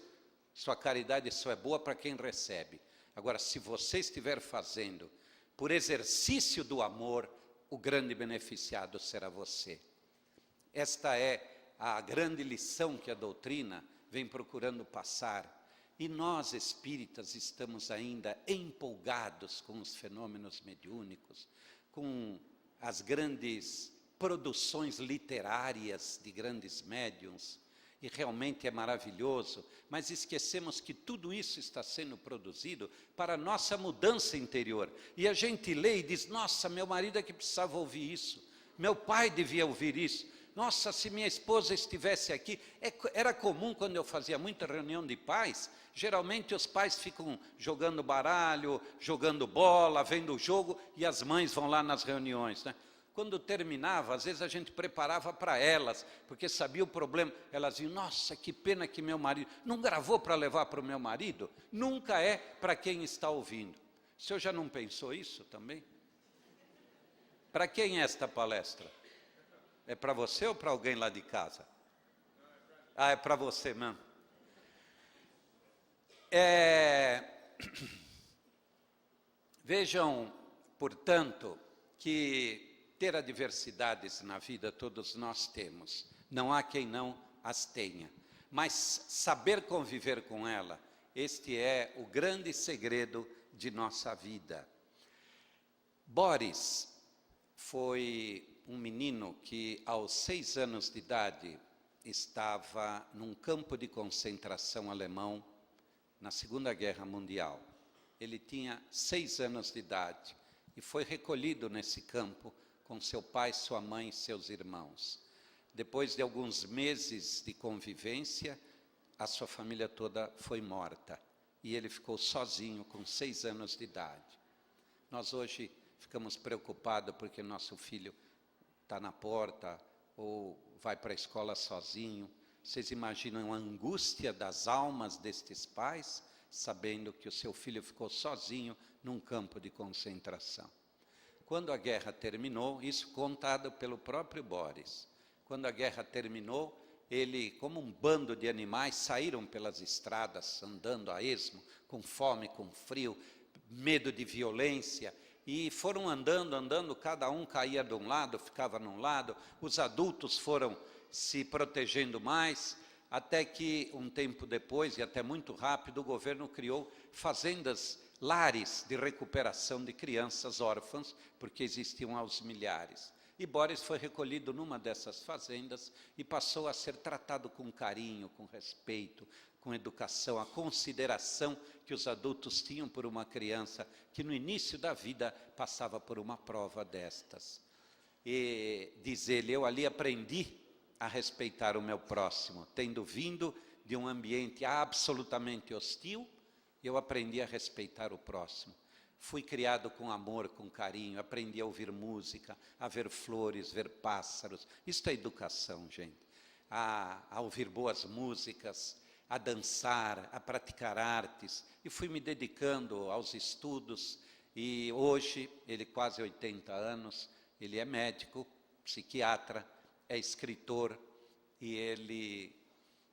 sua caridade só é boa para quem recebe. Agora, se você estiver fazendo por exercício do amor, o grande beneficiado será você. Esta é a grande lição que a doutrina vem procurando passar. E nós, espíritas, estamos ainda empolgados com os fenômenos mediúnicos, com as grandes produções literárias de grandes médiuns, e realmente é maravilhoso, mas esquecemos que tudo isso está sendo produzido para a nossa mudança interior. E a gente lê e diz: nossa, meu marido é que precisava ouvir isso, meu pai devia ouvir isso, nossa, se minha esposa estivesse aqui. Era comum, quando eu fazia muita reunião de pais, geralmente os pais ficam jogando baralho, jogando bola, vendo o jogo, e as mães vão lá nas reuniões, né? Quando terminava, às vezes a gente preparava para elas, porque sabia o problema. Elas diziam: nossa, que pena que meu marido não gravou para levar para o meu marido. Nunca é para quem está ouvindo. O senhor já não pensou isso também? Para quem é esta palestra? É para você ou para alguém lá de casa? Ah, é para você mesmo. Vejam, portanto, que ter adversidades na vida todos nós temos, não há quem não as tenha, mas saber conviver com ela, este é o grande segredo de nossa vida. Boris foi um menino que aos 6 anos de idade estava num campo de concentração alemão na Segunda Guerra Mundial. Ele tinha 6 anos de idade e foi recolhido nesse campo com seu pai, sua mãe e seus irmãos. Depois de alguns meses de convivência, a sua família toda foi morta e ele ficou sozinho com 6 anos de idade. Nós hoje ficamos preocupados porque nosso filho está na porta ou vai para a escola sozinho. Vocês imaginam a angústia das almas destes pais, sabendo que o seu filho ficou sozinho num campo de concentração. Quando a guerra terminou, isso contado pelo próprio Boris, quando a guerra terminou, ele, como um bando de animais, saíram pelas estradas, andando a esmo, com fome, com frio, medo de violência, e foram andando, cada um caía de um lado, ficava num lado, os adultos foram se protegendo mais, até que um tempo depois, e até muito rápido, o governo criou fazendas, lares de recuperação de crianças órfãs, porque existiam aos milhares. E Boris foi recolhido numa dessas fazendas e passou a ser tratado com carinho, com respeito, com educação, a consideração que os adultos tinham por uma criança que no início da vida passava por uma prova destas. E diz ele: eu ali aprendi a respeitar o meu próximo, tendo vindo de um ambiente absolutamente hostil, eu aprendi a respeitar o próximo. Fui criado com amor, com carinho, aprendi a ouvir música, a ver flores, ver pássaros. Isto é educação, gente. A ouvir boas músicas, a dançar, a praticar artes. E fui me dedicando aos estudos. E hoje, ele quase 80 anos, ele é médico, psiquiatra, é escritor, e ele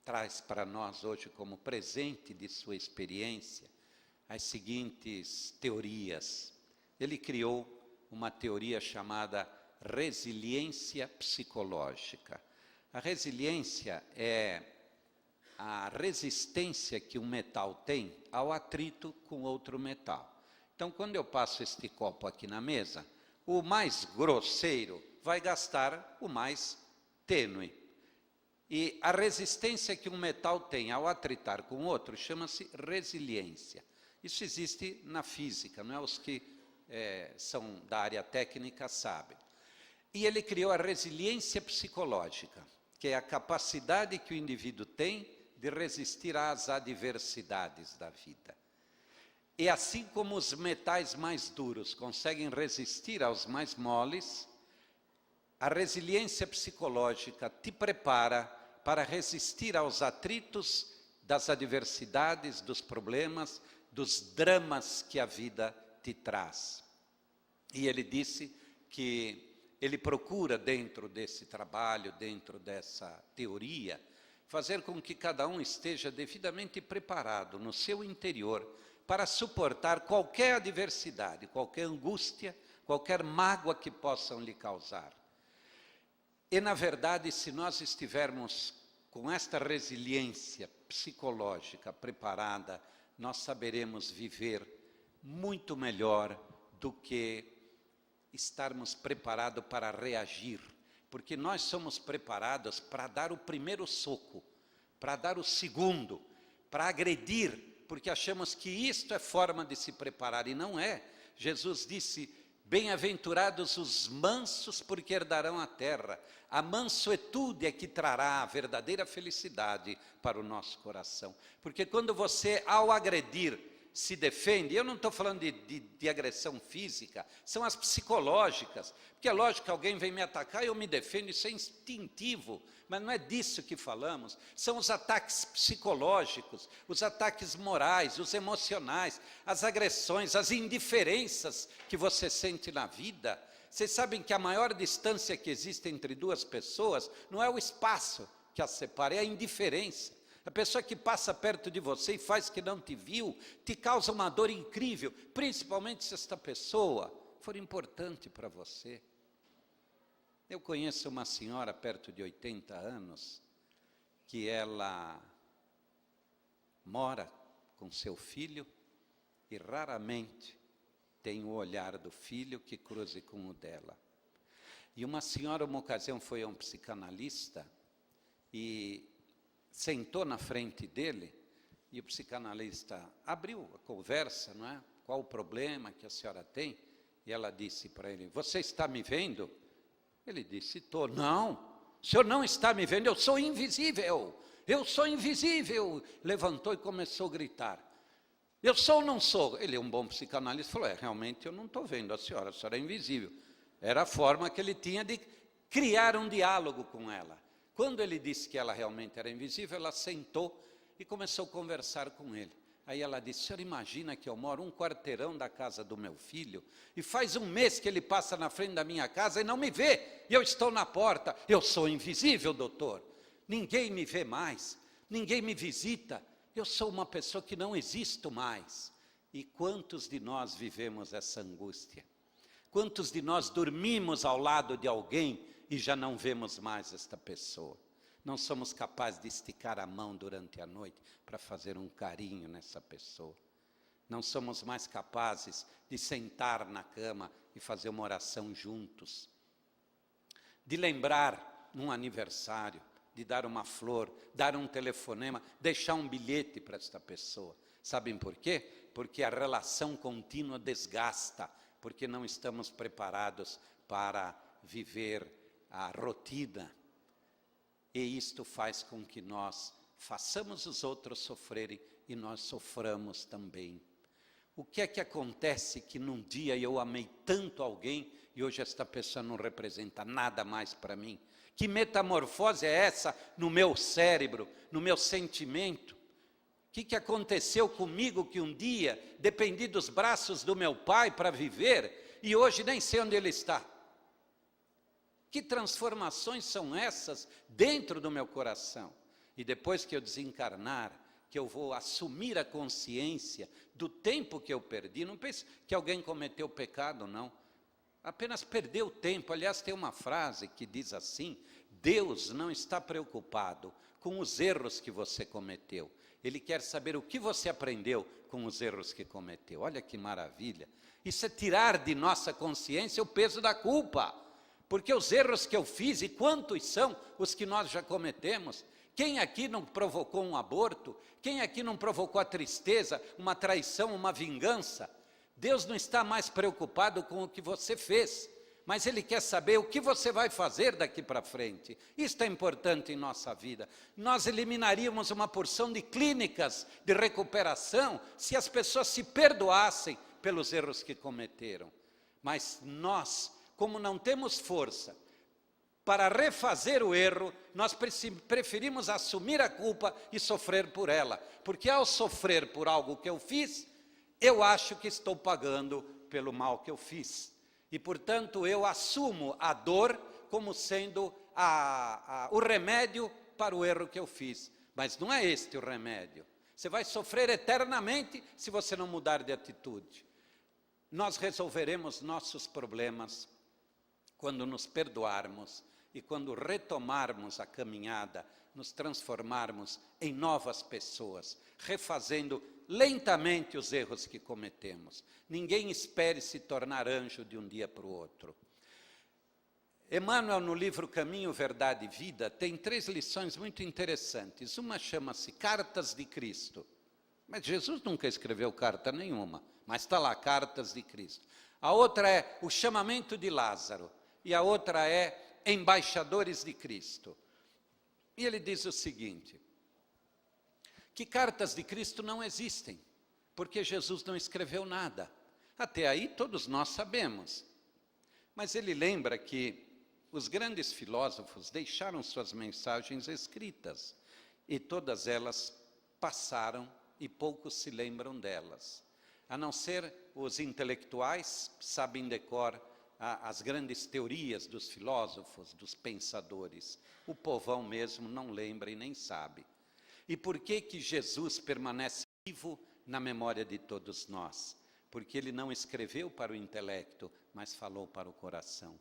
traz para nós hoje como presente de sua experiência as seguintes teorias. Ele criou uma teoria chamada resiliência psicológica. A resiliência é a resistência que um metal tem ao atrito com outro metal. Então, quando eu passo este copo aqui na mesa, o mais grosseiro vai gastar o mais tênue. E a resistência que um metal tem ao atritar com o outro chama-se resiliência. Isso existe na física, não é? Os que são da área técnica sabem. E ele criou a resiliência psicológica, que é a capacidade que o indivíduo tem de resistir às adversidades da vida. E assim como os metais mais duros conseguem resistir aos mais moles, a resiliência psicológica te prepara para resistir aos atritos das adversidades, dos problemas, dos dramas que a vida te traz. E ele disse que ele procura, dentro desse trabalho, dentro dessa teoria, fazer com que cada um esteja devidamente preparado no seu interior para suportar qualquer adversidade, qualquer angústia, qualquer mágoa que possam lhe causar. E, na verdade, se nós estivermos com esta resiliência psicológica preparada, nós saberemos viver muito melhor do que estarmos preparados para reagir. Porque nós somos preparados para dar o primeiro soco, para dar o segundo, para agredir, porque achamos que isto é forma de se preparar, e não é. Jesus disse: bem-aventurados os mansos, porque herdarão a terra. A mansuetude é que trará a verdadeira felicidade para o nosso coração. Porque quando você, ao agredir, se defende, eu não estou falando de agressão física, são as psicológicas. Porque é lógico que alguém vem me atacar e eu me defendo, isso é instintivo, mas não é disso que falamos. São os ataques psicológicos, os ataques morais, os emocionais, as agressões, as indiferenças que você sente na vida. Vocês sabem que a maior distância que existe entre duas pessoas não é o espaço que as separa, é a indiferença. A pessoa que passa perto de você e faz que não te viu, te causa uma dor incrível, principalmente se esta pessoa for importante para você. Eu conheço uma senhora perto de 80 anos, que ela mora com seu filho e raramente tem o olhar do filho que cruze com o dela. E uma senhora, uma ocasião, foi a um psicanalista e sentou na frente dele, e o psicanalista abriu a conversa, não é? Qual o problema que a senhora tem? E ela disse para ele: você está me vendo? Ele disse: estou. Não, o senhor não está me vendo, eu sou invisível, eu sou invisível. Levantou e começou a gritar: eu sou ou não sou? Ele é um bom psicanalista, falou: realmente eu não estou vendo a senhora é invisível. Era a forma que ele tinha de criar um diálogo com ela. Quando ele disse que ela realmente era invisível, ela sentou e começou a conversar com ele. Aí ela disse: o senhor imagina que eu moro um quarteirão da casa do meu filho, e faz um mês que ele passa na frente da minha casa e não me vê, e eu estou na porta. Eu sou invisível, doutor. Ninguém me vê mais, ninguém me visita. Eu sou uma pessoa que não existo mais. E quantos de nós vivemos essa angústia? Quantos de nós dormimos ao lado de alguém e já não vemos mais esta pessoa? Não somos capazes de esticar a mão durante a noite para fazer um carinho nessa pessoa. Não somos mais capazes de sentar na cama e fazer uma oração juntos. De lembrar num aniversário, de dar uma flor, dar um telefonema, deixar um bilhete para esta pessoa. Sabem por quê? Porque a relação contínua desgasta, porque não estamos preparados para viver a rotina. E isto faz com que nós façamos os outros sofrerem e nós soframos também. O que é que acontece que num dia eu amei tanto alguém e hoje esta pessoa não representa nada mais para mim? Que metamorfose é essa no meu cérebro, no meu sentimento? O que aconteceu comigo que um dia dependi dos braços do meu pai para viver e hoje nem sei onde ele está? Que transformações são essas dentro do meu coração? E depois que eu desencarnar, que eu vou assumir a consciência do tempo que eu perdi. Não pense que alguém cometeu pecado, não. apenas perdeu tempo. Aliás, tem uma frase que diz assim: Deus não está preocupado com os erros que você cometeu. Ele quer saber o que você aprendeu com os erros que cometeu. Olha que maravilha. Isso é tirar de nossa consciência o peso da culpa. Porque os erros que eu fiz, e quantos são os que nós já cometemos? Quem aqui não provocou um aborto? Quem aqui não provocou a tristeza, uma traição, uma vingança? Deus não está mais preocupado com o que você fez, mas Ele quer saber o que você vai fazer daqui para frente. Isso é importante em nossa vida. Nós eliminaríamos uma porção de clínicas de recuperação se as pessoas se perdoassem pelos erros que cometeram. Mas nós, como não temos força para refazer o erro, nós preferimos assumir a culpa e sofrer por ela. Porque ao sofrer por algo que eu fiz, eu acho que estou pagando pelo mal que eu fiz. E, portanto, eu assumo a dor como sendo o remédio para o erro que eu fiz. Mas não é este o remédio. Você vai sofrer eternamente se você não mudar de atitude. Nós resolveremos nossos problemas quando nos perdoarmos e quando retomarmos a caminhada, nos transformarmos em novas pessoas, refazendo lentamente os erros que cometemos. Ninguém espere se tornar anjo de um dia para o outro. Emmanuel, no livro Caminho, Verdade e Vida, tem 3 lições muito interessantes. Uma chama-se Cartas de Cristo. Mas Jesus nunca escreveu carta nenhuma, mas está lá, Cartas de Cristo. A outra é o chamamento de Lázaro. E a outra é Embaixadores de Cristo. E ele diz o seguinte: que cartas de Cristo não existem, porque Jesus não escreveu nada. Até aí todos nós sabemos. Mas ele lembra que os grandes filósofos deixaram suas mensagens escritas, e todas elas passaram e poucos se lembram delas. A não ser os intelectuais, sabem de cor as grandes teorias dos filósofos, dos pensadores. O povão mesmo não lembra e nem sabe. E por que que Jesus permanece vivo na memória de todos nós? Porque ele não escreveu para o intelecto, mas falou para o coração.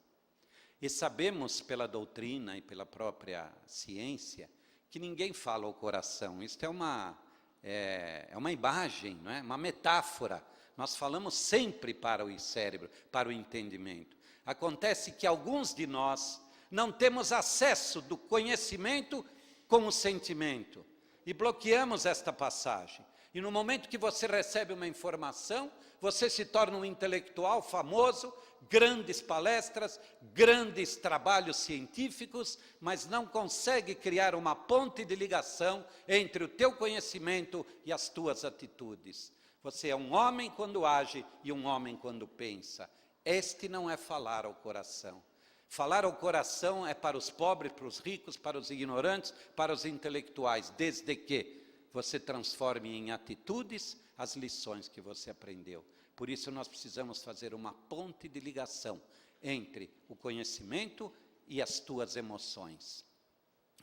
E sabemos pela doutrina e pela própria ciência que ninguém fala ao coração. Isto é uma imagem, não é? Uma metáfora. Nós falamos sempre para o cérebro, para o entendimento. Acontece que alguns de nós não temos acesso do conhecimento com o sentimento. E bloqueamos esta passagem. E no momento que você recebe uma informação, você se torna um intelectual famoso, grandes palestras, grandes trabalhos científicos, mas não consegue criar uma ponte de ligação entre o teu conhecimento e as tuas atitudes. Você é um homem quando age e um homem quando pensa. Este não é falar ao coração. Falar ao coração é para os pobres, para os ricos, para os ignorantes, para os intelectuais, desde que você transforme em atitudes as lições que você aprendeu. Por isso nós precisamos fazer uma ponte de ligação entre o conhecimento e as tuas emoções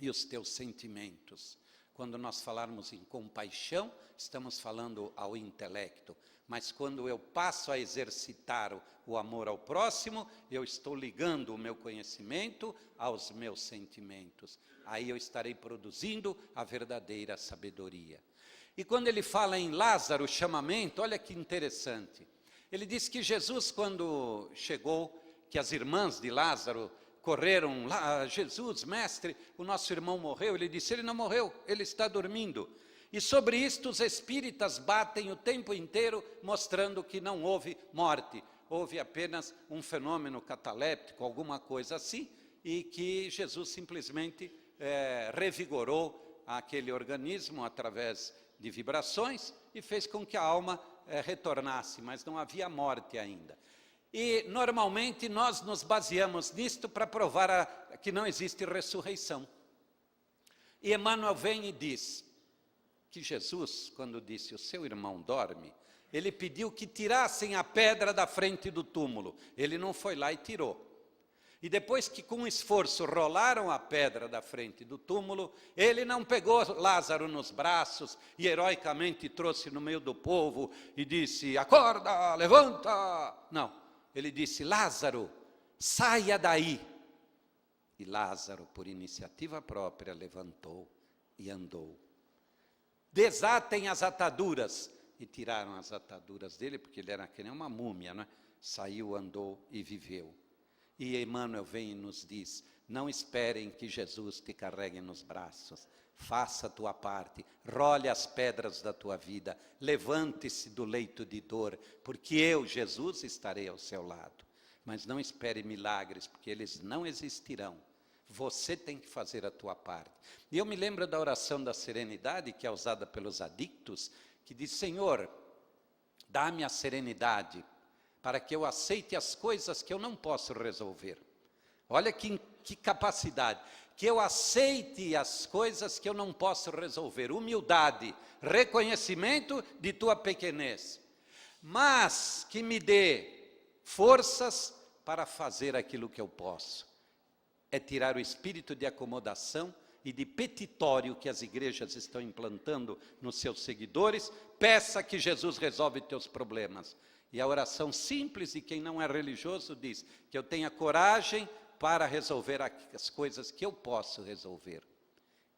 e os teus sentimentos. Quando nós falarmos em compaixão, estamos falando ao intelecto. Mas quando eu passo a exercitar o amor ao próximo, eu estou ligando o meu conhecimento aos meus sentimentos. Aí eu estarei produzindo a verdadeira sabedoria. E quando ele fala em Lázaro, o chamamento, olha que interessante. Ele diz que Jesus, quando chegou, que as irmãs de Lázaro correram lá: Jesus, mestre, o nosso irmão morreu. Ele disse: ele não morreu, ele está dormindo. E sobre isto os espíritas batem o tempo inteiro, mostrando que não houve morte. Houve apenas um fenômeno cataléptico, alguma coisa assim, e que Jesus simplesmente revigorou aquele organismo através de vibrações e fez com que a alma retornasse, mas não havia morte ainda. E normalmente nós nos baseamos nisto para provar que não existe ressurreição. E Emmanuel vem e diz que Jesus, quando disse: o seu irmão dorme, ele pediu que tirassem a pedra da frente do túmulo. Ele não foi lá e tirou. E depois que com esforço rolaram a pedra da frente do túmulo, ele não pegou Lázaro nos braços e heroicamente trouxe no meio do povo e disse: acorda, levanta. Não, ele disse: Lázaro, saia daí. E Lázaro, por iniciativa própria, levantou e andou. Desatem as ataduras. E tiraram as ataduras dele, porque ele era que nem uma múmia, né? Saiu, andou e viveu. E Emmanuel vem e nos diz: não esperem que Jesus te carregue nos braços. Faça a tua parte, role as pedras da tua vida, levante-se do leito de dor, porque eu, Jesus, estarei ao seu lado. Mas não espere milagres, porque eles não existirão. Você tem que fazer a tua parte. E eu me lembro da oração da serenidade, que é usada pelos adictos, que diz: Senhor, dá-me a serenidade, para que eu aceite as coisas que eu não posso resolver. Olha que capacidade. Que eu aceite as coisas que eu não posso resolver. Humildade, reconhecimento de tua pequenez. Mas que me dê forças para fazer aquilo que eu posso. É tirar o espírito de acomodação e de petitório que as igrejas estão implantando nos seus seguidores. Peça que Jesus resolve teus problemas. E a oração simples de quem não é religioso diz: que eu tenha coragem para resolver as coisas que eu posso resolver.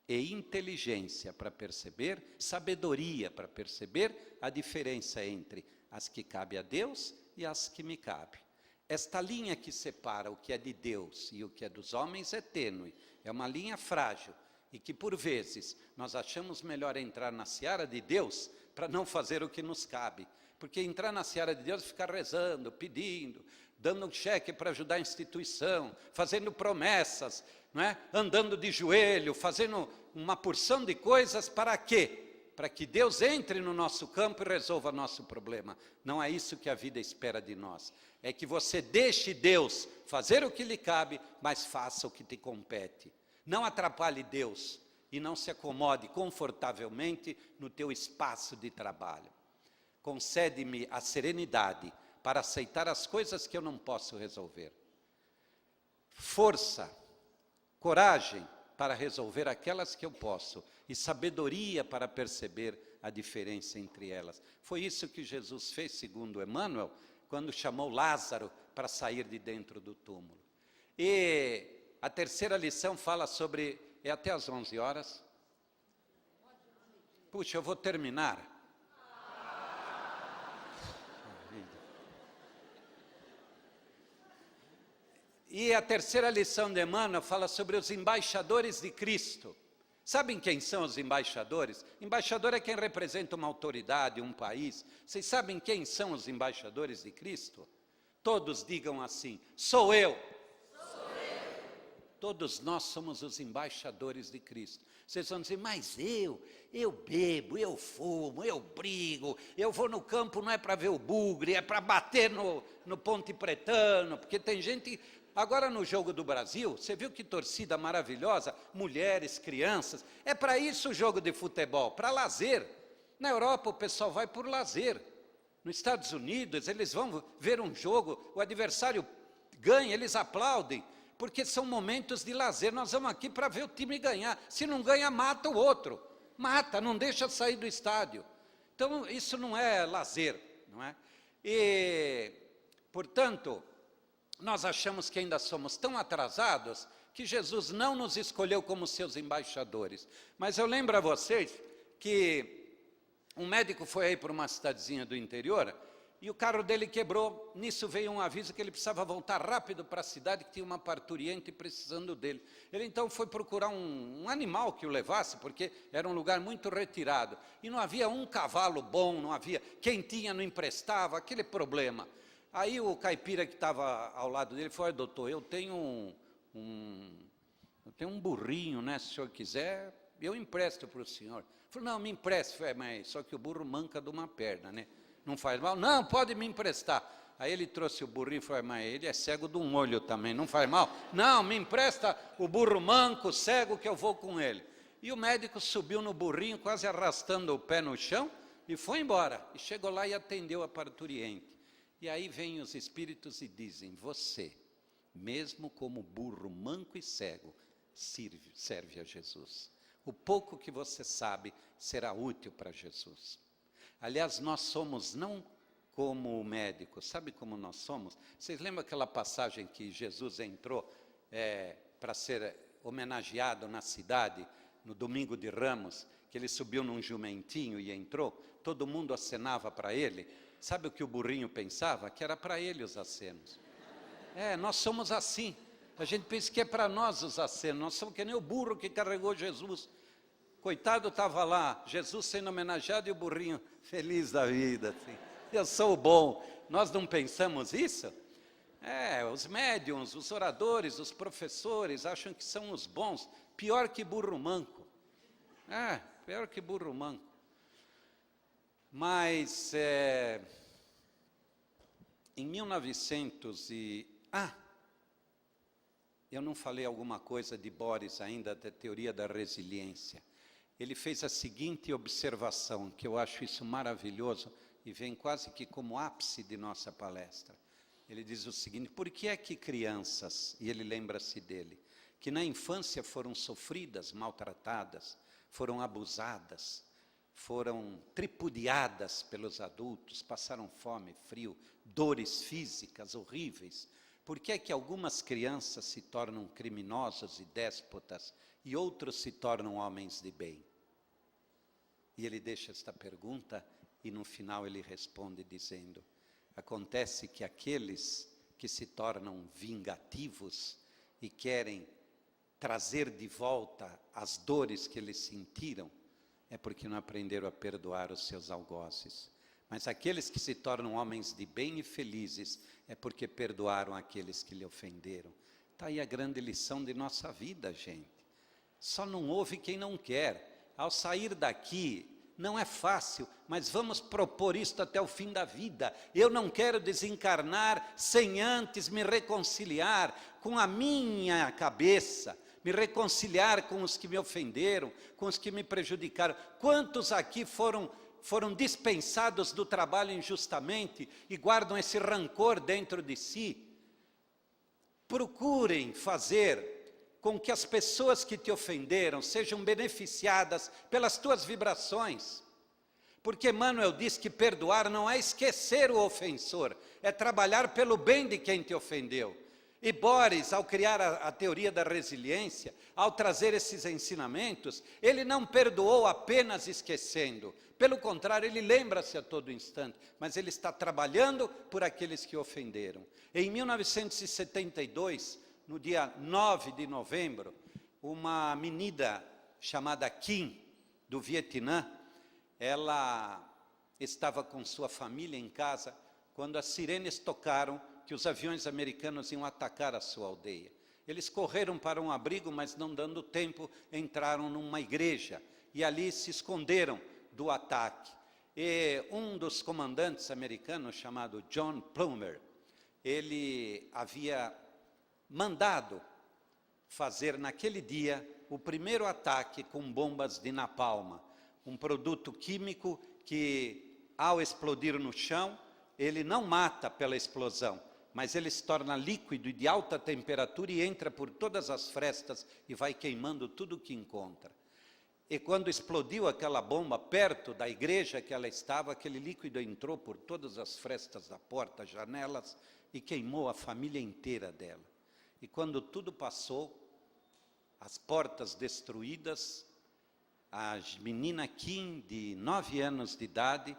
E inteligência para perceber, sabedoria para perceber a diferença entre as que cabe a Deus e as que me cabe. Esta linha que separa o que é de Deus e o que é dos homens é tênue, é uma linha frágil, e que por vezes nós achamos melhor entrar na seara de Deus para não fazer o que nos cabe. Porque entrar na seara de Deus é ficar rezando, pedindo, dando um cheque para ajudar a instituição, fazendo promessas, não é? Andando de joelho, fazendo uma porção de coisas. Para quê? Para que Deus entre no nosso campo e resolva nosso problema. Não é isso que a vida espera de nós. É que você deixe Deus fazer o que lhe cabe, mas faça o que te compete. Não atrapalhe Deus e não se acomode confortavelmente no teu espaço de trabalho. Concede-me a serenidade para aceitar as coisas que eu não posso resolver. Força, coragem para resolver aquelas que eu posso, e sabedoria para perceber a diferença entre elas. Foi isso que Jesus fez, segundo Emmanuel, quando chamou Lázaro para sair de dentro do túmulo. E a terceira lição fala sobre... É até às 11 horas? Puxa, eu vou terminar. E a terceira lição de Emmanuel fala sobre os embaixadores de Cristo. Sabem quem são os embaixadores? Embaixador é quem representa uma autoridade, um país. Vocês sabem quem são os embaixadores de Cristo? Todos digam assim: sou eu. Sou eu. Todos nós somos os embaixadores de Cristo. Vocês vão dizer: mas eu bebo, eu fumo, eu brigo, eu vou no campo não é para ver o bugre, é para bater no Ponte Pretano, porque tem gente... Agora no Jogo do Brasil, você viu que torcida maravilhosa, mulheres, crianças, é para isso o jogo de futebol, para lazer. Na Europa o pessoal vai por lazer, nos Estados Unidos eles vão ver um jogo, o adversário ganha, eles aplaudem, porque são momentos de lazer. Nós vamos aqui para ver o time ganhar, se não ganha mata o outro, mata, não deixa sair do estádio. Então isso não é lazer, não é? E, portanto... nós achamos que ainda somos tão atrasados que Jesus não nos escolheu como seus embaixadores. Mas eu lembro a vocês que um médico foi aí para uma cidadezinha do interior e o carro dele quebrou. Nisso veio um aviso que ele precisava voltar rápido para a cidade, que tinha uma parturiente precisando dele. Ele então foi procurar um animal que o levasse, porque era um lugar muito retirado. E não havia um cavalo bom, não havia. Quem tinha não emprestava, aquele problema. Aí o caipira que estava ao lado dele falou: doutor, eu tenho um burrinho, né? Se o senhor quiser, eu empresto para o senhor. Ele falou: não, me empreste. Falei: mas só que o burro manca de uma perna, né? Não faz mal? Não, pode me emprestar. Aí ele trouxe o burrinho e falou: mas ele é cego de um olho também, não faz mal? Não, me empresta o burro manco, cego, que eu vou com ele. E o médico subiu no burrinho, quase arrastando o pé no chão, e foi embora. E chegou lá e atendeu a parturiente. E aí vêm os espíritos e dizem: você, mesmo como burro manco e cego, serve a Jesus. O pouco que você sabe será útil para Jesus. Aliás, nós somos não como médico. Sabe como nós somos? Vocês lembram aquela passagem que Jesus entrou para ser homenageado na cidade, no domingo de Ramos, que ele subiu num jumentinho e entrou? Todo mundo acenava para ele. Sabe o que o burrinho pensava? Que era para ele os acenos. Nós somos assim. A gente pensa que é para nós os acenos. Nós somos que nem o burro que carregou Jesus. Coitado, estava lá, Jesus sendo homenageado e o burrinho feliz da vida. Assim. Eu sou o bom. Nós não pensamos isso? Os médiuns, os oradores, os professores acham que são os bons. Pior que burro manco. Pior que burro manco. Mas, em 1900 eu não falei alguma coisa de Boris ainda, da teoria da resiliência. Ele fez a seguinte observação, que eu acho isso maravilhoso, e vem quase que como ápice de nossa palestra. Ele diz o seguinte: por que é que crianças, e ele lembra-se dele, que na infância foram sofridas, maltratadas, foram abusadas, foram tripudiadas pelos adultos, passaram fome, frio, dores físicas horríveis, por que é que algumas crianças se tornam criminosas e déspotas e outros se tornam homens de bem? E ele deixa esta pergunta e no final ele responde dizendo: acontece que aqueles que se tornam vingativos e querem trazer de volta as dores que eles sentiram, é porque não aprenderam a perdoar os seus algozes. Mas aqueles que se tornam homens de bem e felizes, é porque perdoaram aqueles que lhe ofenderam. Está aí a grande lição de nossa vida, gente. Só não ouve quem não quer. Ao sair daqui, não é fácil, mas vamos propor isto até o fim da vida. Eu não quero desencarnar sem antes me reconciliar com a minha cabeça, me reconciliar com os que me ofenderam, com os que me prejudicaram. Quantos aqui foram dispensados do trabalho injustamente e guardam esse rancor dentro de si? Procurem fazer com que as pessoas que te ofenderam sejam beneficiadas pelas tuas vibrações. Porque Emmanuel diz que perdoar não é esquecer o ofensor, é trabalhar pelo bem de quem te ofendeu. E Boris, ao criar a teoria da resiliência, ao trazer esses ensinamentos, ele não perdoou apenas esquecendo. Pelo contrário, ele lembra-se a todo instante, mas ele está trabalhando por aqueles que ofenderam. Em 1972, no dia 9 de novembro, uma menina chamada Kim, do Vietnã, ela estava com sua família em casa, quando as sirenes tocaram, que os aviões americanos iam atacar a sua aldeia. Eles correram para um abrigo, mas não dando tempo, entraram numa igreja e ali se esconderam do ataque. E um dos comandantes americanos, chamado John Plummer, ele havia mandado fazer naquele dia o primeiro ataque com bombas de napalm, um produto químico que, ao explodir no chão, ele não mata pela explosão, mas ele se torna líquido e de alta temperatura e entra por todas as frestas e vai queimando tudo o que encontra. E quando explodiu aquela bomba perto da igreja que ela estava, aquele líquido entrou por todas as frestas da porta, janelas, e queimou a família inteira dela. E quando tudo passou, as portas destruídas, a menina Kim, de 9 anos de idade,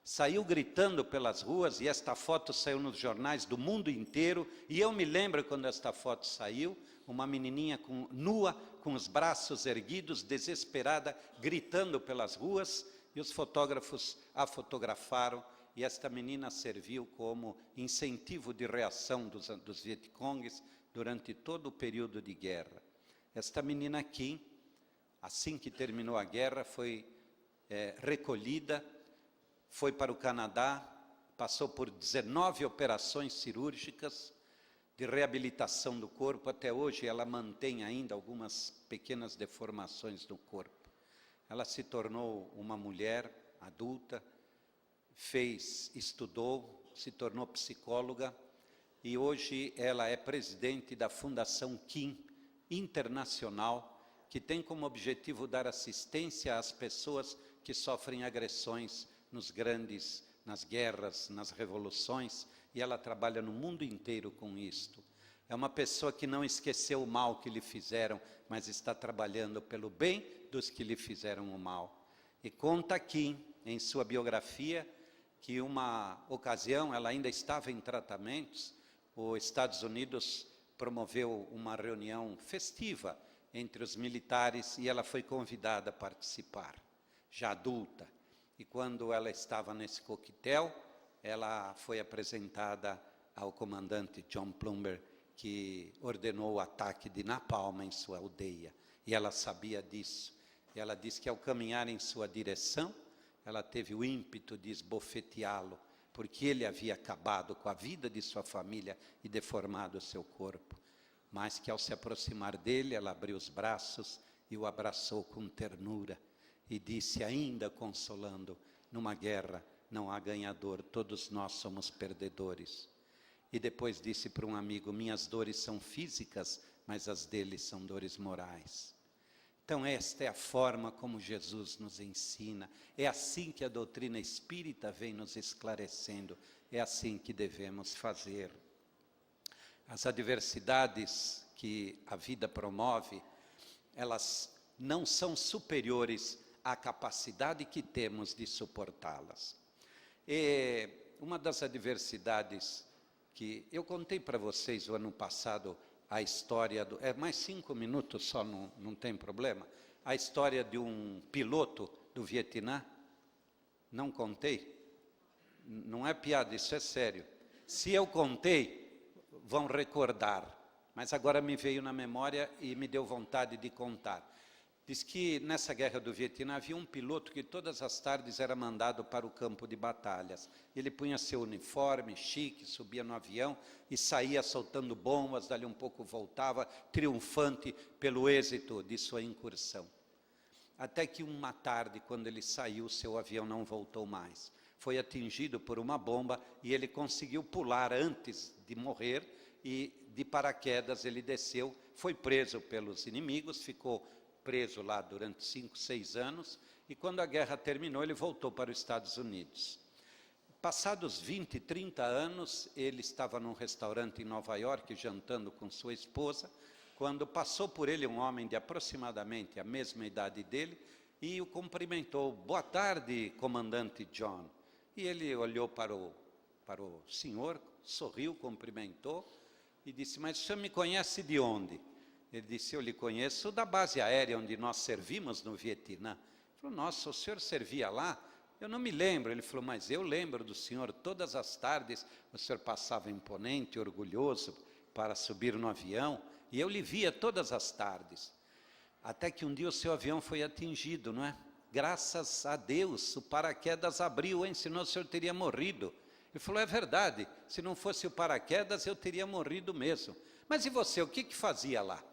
saiu gritando pelas ruas, e esta foto saiu nos jornais do mundo inteiro, e eu me lembro quando esta foto saiu, uma menininha nua, com os braços erguidos, desesperada, gritando pelas ruas, e os fotógrafos a fotografaram, e esta menina serviu como incentivo de reação dos Vietcongues durante todo o período de guerra. Esta menina Kim, assim que terminou a guerra, foi recolhida, foi para o Canadá, passou por 19 operações cirúrgicas de reabilitação do corpo. Até hoje ela mantém ainda algumas pequenas deformações do corpo. Ela se tornou uma mulher adulta, estudou, se tornou psicóloga, e hoje ela é presidente da Fundação Kim Internacional, que tem como objetivo dar assistência às pessoas que sofrem agressões nas nas guerras, nas revoluções, e ela trabalha no mundo inteiro com isto. É uma pessoa que não esqueceu o mal que lhe fizeram, mas está trabalhando pelo bem dos que lhe fizeram o mal. E conta aqui, em sua biografia, que uma ocasião, ela ainda estava em tratamentos, os Estados Unidos promoveu uma reunião festiva entre os militares e ela foi convidada a participar, já adulta. E quando ela estava nesse coquetel, ela foi apresentada ao comandante John Plummer, que ordenou o ataque de napalm em sua aldeia. E ela sabia disso. E ela disse que ao caminhar em sua direção, ela teve o ímpeto de esbofeteá-lo, porque ele havia acabado com a vida de sua família e deformado o seu corpo. Mas que ao se aproximar dele, ela abriu os braços e o abraçou com ternura. E disse, ainda consolando, numa guerra não há ganhador, todos nós somos perdedores. E depois disse para um amigo, minhas dores são físicas, mas as dele são dores morais. Então esta é a forma como Jesus nos ensina, é assim que a doutrina espírita vem nos esclarecendo, é assim que devemos fazer. As adversidades que a vida promove, elas não são superiores à capacidade que temos de suportá-las. E uma das adversidades que eu contei para vocês o ano passado, a história do... mais 5 minutos só, não tem problema. A história de um piloto do Vietnã. Não contei? Não é piada, isso é sério. Se eu contei, vão recordar. Mas agora me veio na memória e me deu vontade de contar. Diz que nessa guerra do Vietnã havia um piloto que todas as tardes era mandado para o campo de batalhas. Ele punha seu uniforme chique, subia no avião e saía soltando bombas, dali um pouco voltava, triunfante pelo êxito de sua incursão. Até que uma tarde, quando ele saiu, seu avião não voltou mais. Foi atingido por uma bomba e ele conseguiu pular antes de morrer e de paraquedas ele desceu, foi preso pelos inimigos, ficou preso lá durante 5, 6 anos, e quando a guerra terminou, ele voltou para os Estados Unidos. Passados 20, 30 anos, ele estava num restaurante em Nova York, jantando com sua esposa, quando passou por ele um homem de aproximadamente a mesma idade dele, e o cumprimentou, boa tarde, comandante John. E ele olhou para o senhor, sorriu, cumprimentou, e disse, mas o senhor me conhece de onde? Ele disse, eu lhe conheço da base aérea onde nós servimos no Vietnã. Ele falou, nossa, o senhor servia lá? Eu não me lembro. Ele falou, mas eu lembro do senhor, todas as tardes o senhor passava imponente, orgulhoso, para subir no avião, e eu lhe via todas as tardes. Até que um dia o seu avião foi atingido, não é? Graças a Deus, o paraquedas abriu, hein? Senão o senhor teria morrido. Ele falou, é verdade, se não fosse o paraquedas eu teria morrido mesmo. Mas e você, o que fazia lá?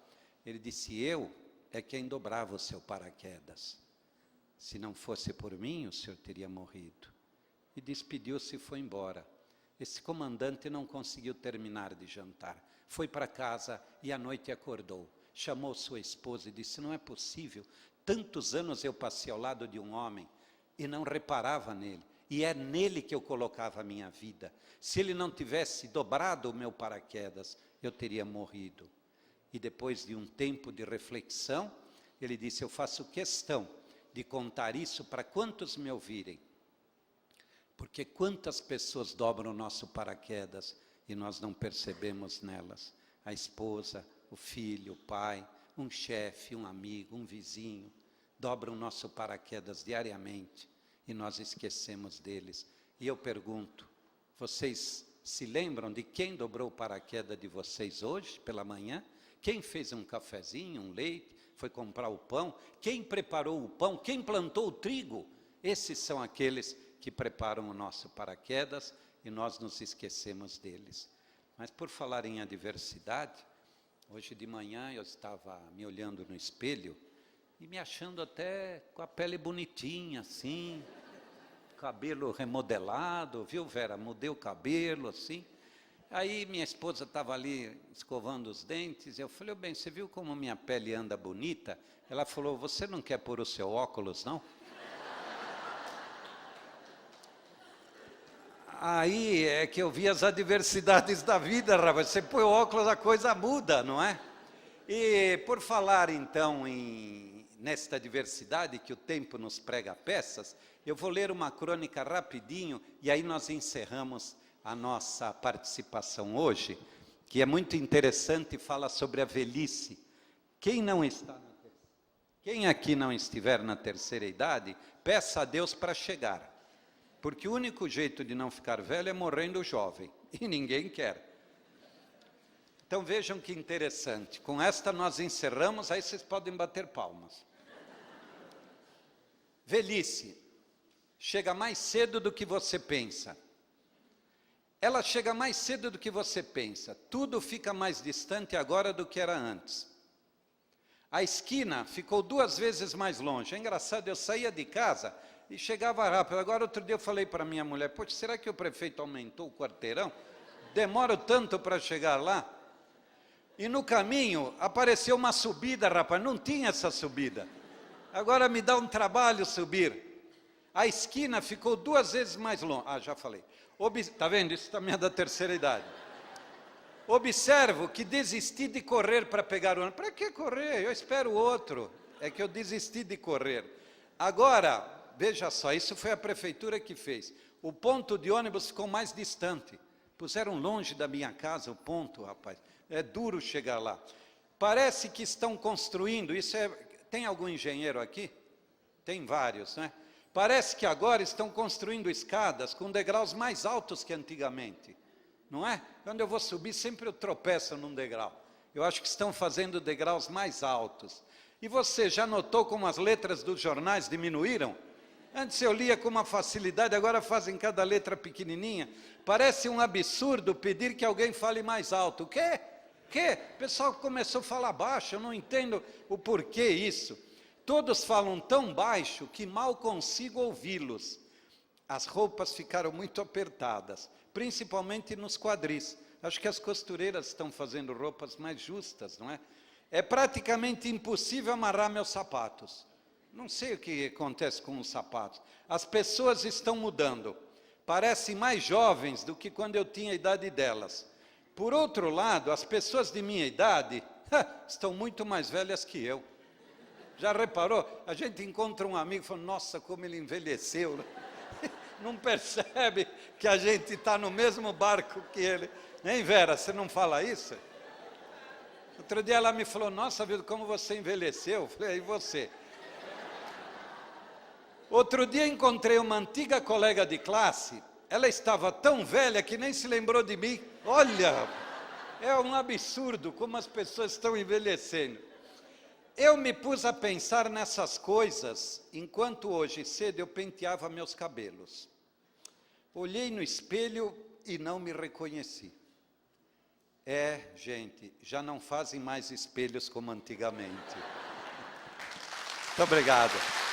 Ele disse, eu é quem dobrava o seu paraquedas. Se não fosse por mim, o senhor teria morrido. E despediu-se e foi embora. Esse comandante não conseguiu terminar de jantar. Foi para casa e à noite acordou. Chamou sua esposa e disse, não é possível. Tantos anos eu passei ao lado de um homem e não reparava nele. E é nele que eu colocava a minha vida. Se ele não tivesse dobrado o meu paraquedas, eu teria morrido. E depois de um tempo de reflexão, ele disse, eu faço questão de contar isso para quantos me ouvirem. Porque quantas pessoas dobram o nosso paraquedas e nós não percebemos nelas. A esposa, o filho, o pai, um chefe, um amigo, um vizinho, dobram o nosso paraquedas diariamente e nós esquecemos deles. E eu pergunto, vocês se lembram de quem dobrou o paraquedas de vocês hoje, pela manhã? Quem fez um cafezinho, um leite, foi comprar o pão? Quem preparou o pão? Quem plantou o trigo? Esses são aqueles que preparam o nosso paraquedas e nós nos esquecemos deles. Mas por falar em adversidade, hoje de manhã eu estava me olhando no espelho e me achando até com a pele bonitinha, assim, cabelo remodelado, viu, Vera? Mudei o cabelo, assim. Aí minha esposa estava ali escovando os dentes, eu falei, bem, você viu como minha pele anda bonita? Ela falou, você não quer pôr o seu óculos, não? Aí é que eu vi as adversidades da vida, rapaz. Você põe o óculos, a coisa muda, não é? E por falar então nesta diversidade que o tempo nos prega peças, eu vou ler uma crônica rapidinho e aí nós encerramos a nossa participação hoje, que é muito interessante e fala sobre a velhice. Quem aqui não estiver na terceira idade, peça a Deus para chegar. Porque o único jeito de não ficar velho é morrendo jovem, e ninguém quer. Então vejam que interessante, com esta nós encerramos, aí vocês podem bater palmas. Velhice, chega mais cedo do que você pensa. Ela chega mais cedo do que você pensa, tudo fica mais distante agora do que era antes. A esquina ficou 2 vezes mais longe, é engraçado, eu saía de casa e chegava rápido. Agora, outro dia eu falei para minha mulher, poxa, será que o prefeito aumentou o quarteirão? Demoro tanto para chegar lá. E no caminho apareceu uma subida, rapaz, não tinha essa subida. Agora me dá um trabalho subir. A esquina ficou 2 vezes mais longe. Ah, já falei. Está vendo? Isso também é da terceira idade. Observo que desisti de correr para pegar o ônibus. Para que correr? Eu espero o outro. É que eu desisti de correr. Agora, veja só, isso foi a prefeitura que fez. O ponto de ônibus ficou mais distante. Puseram longe da minha casa o ponto, rapaz. É duro chegar lá. Parece que estão construindo, tem algum engenheiro aqui? Tem vários, né? Parece que agora estão construindo escadas com degraus mais altos que antigamente. Não é? Quando eu vou subir, sempre eu tropeço num degrau. Eu acho que estão fazendo degraus mais altos. E você já notou como as letras dos jornais diminuíram? Antes eu lia com uma facilidade, agora fazem cada letra pequenininha. Parece um absurdo pedir que alguém fale mais alto. O quê? O pessoal começou a falar baixo, eu não entendo o porquê isso. Todos falam tão baixo que mal consigo ouvi-los. As roupas ficaram muito apertadas, principalmente nos quadris. Acho que as costureiras estão fazendo roupas mais justas, não é? É praticamente impossível amarrar meus sapatos. Não sei o que acontece com os sapatos. As pessoas estão mudando. Parecem mais jovens do que quando eu tinha a idade delas. Por outro lado, as pessoas de minha idade estão muito mais velhas que eu. Já reparou? A gente encontra um amigo e fala, nossa, como ele envelheceu. Não percebe que a gente está no mesmo barco que ele. Hein, Vera, você não fala isso? Outro dia ela me falou, nossa, vida, como você envelheceu. Eu falei, e você? Outro dia encontrei uma antiga colega de classe, ela estava tão velha que nem se lembrou de mim. Olha, é um absurdo como as pessoas estão envelhecendo. Eu me pus a pensar nessas coisas, enquanto hoje cedo eu penteava meus cabelos. Olhei no espelho e não me reconheci. Gente, já não fazem mais espelhos como antigamente. Muito obrigado.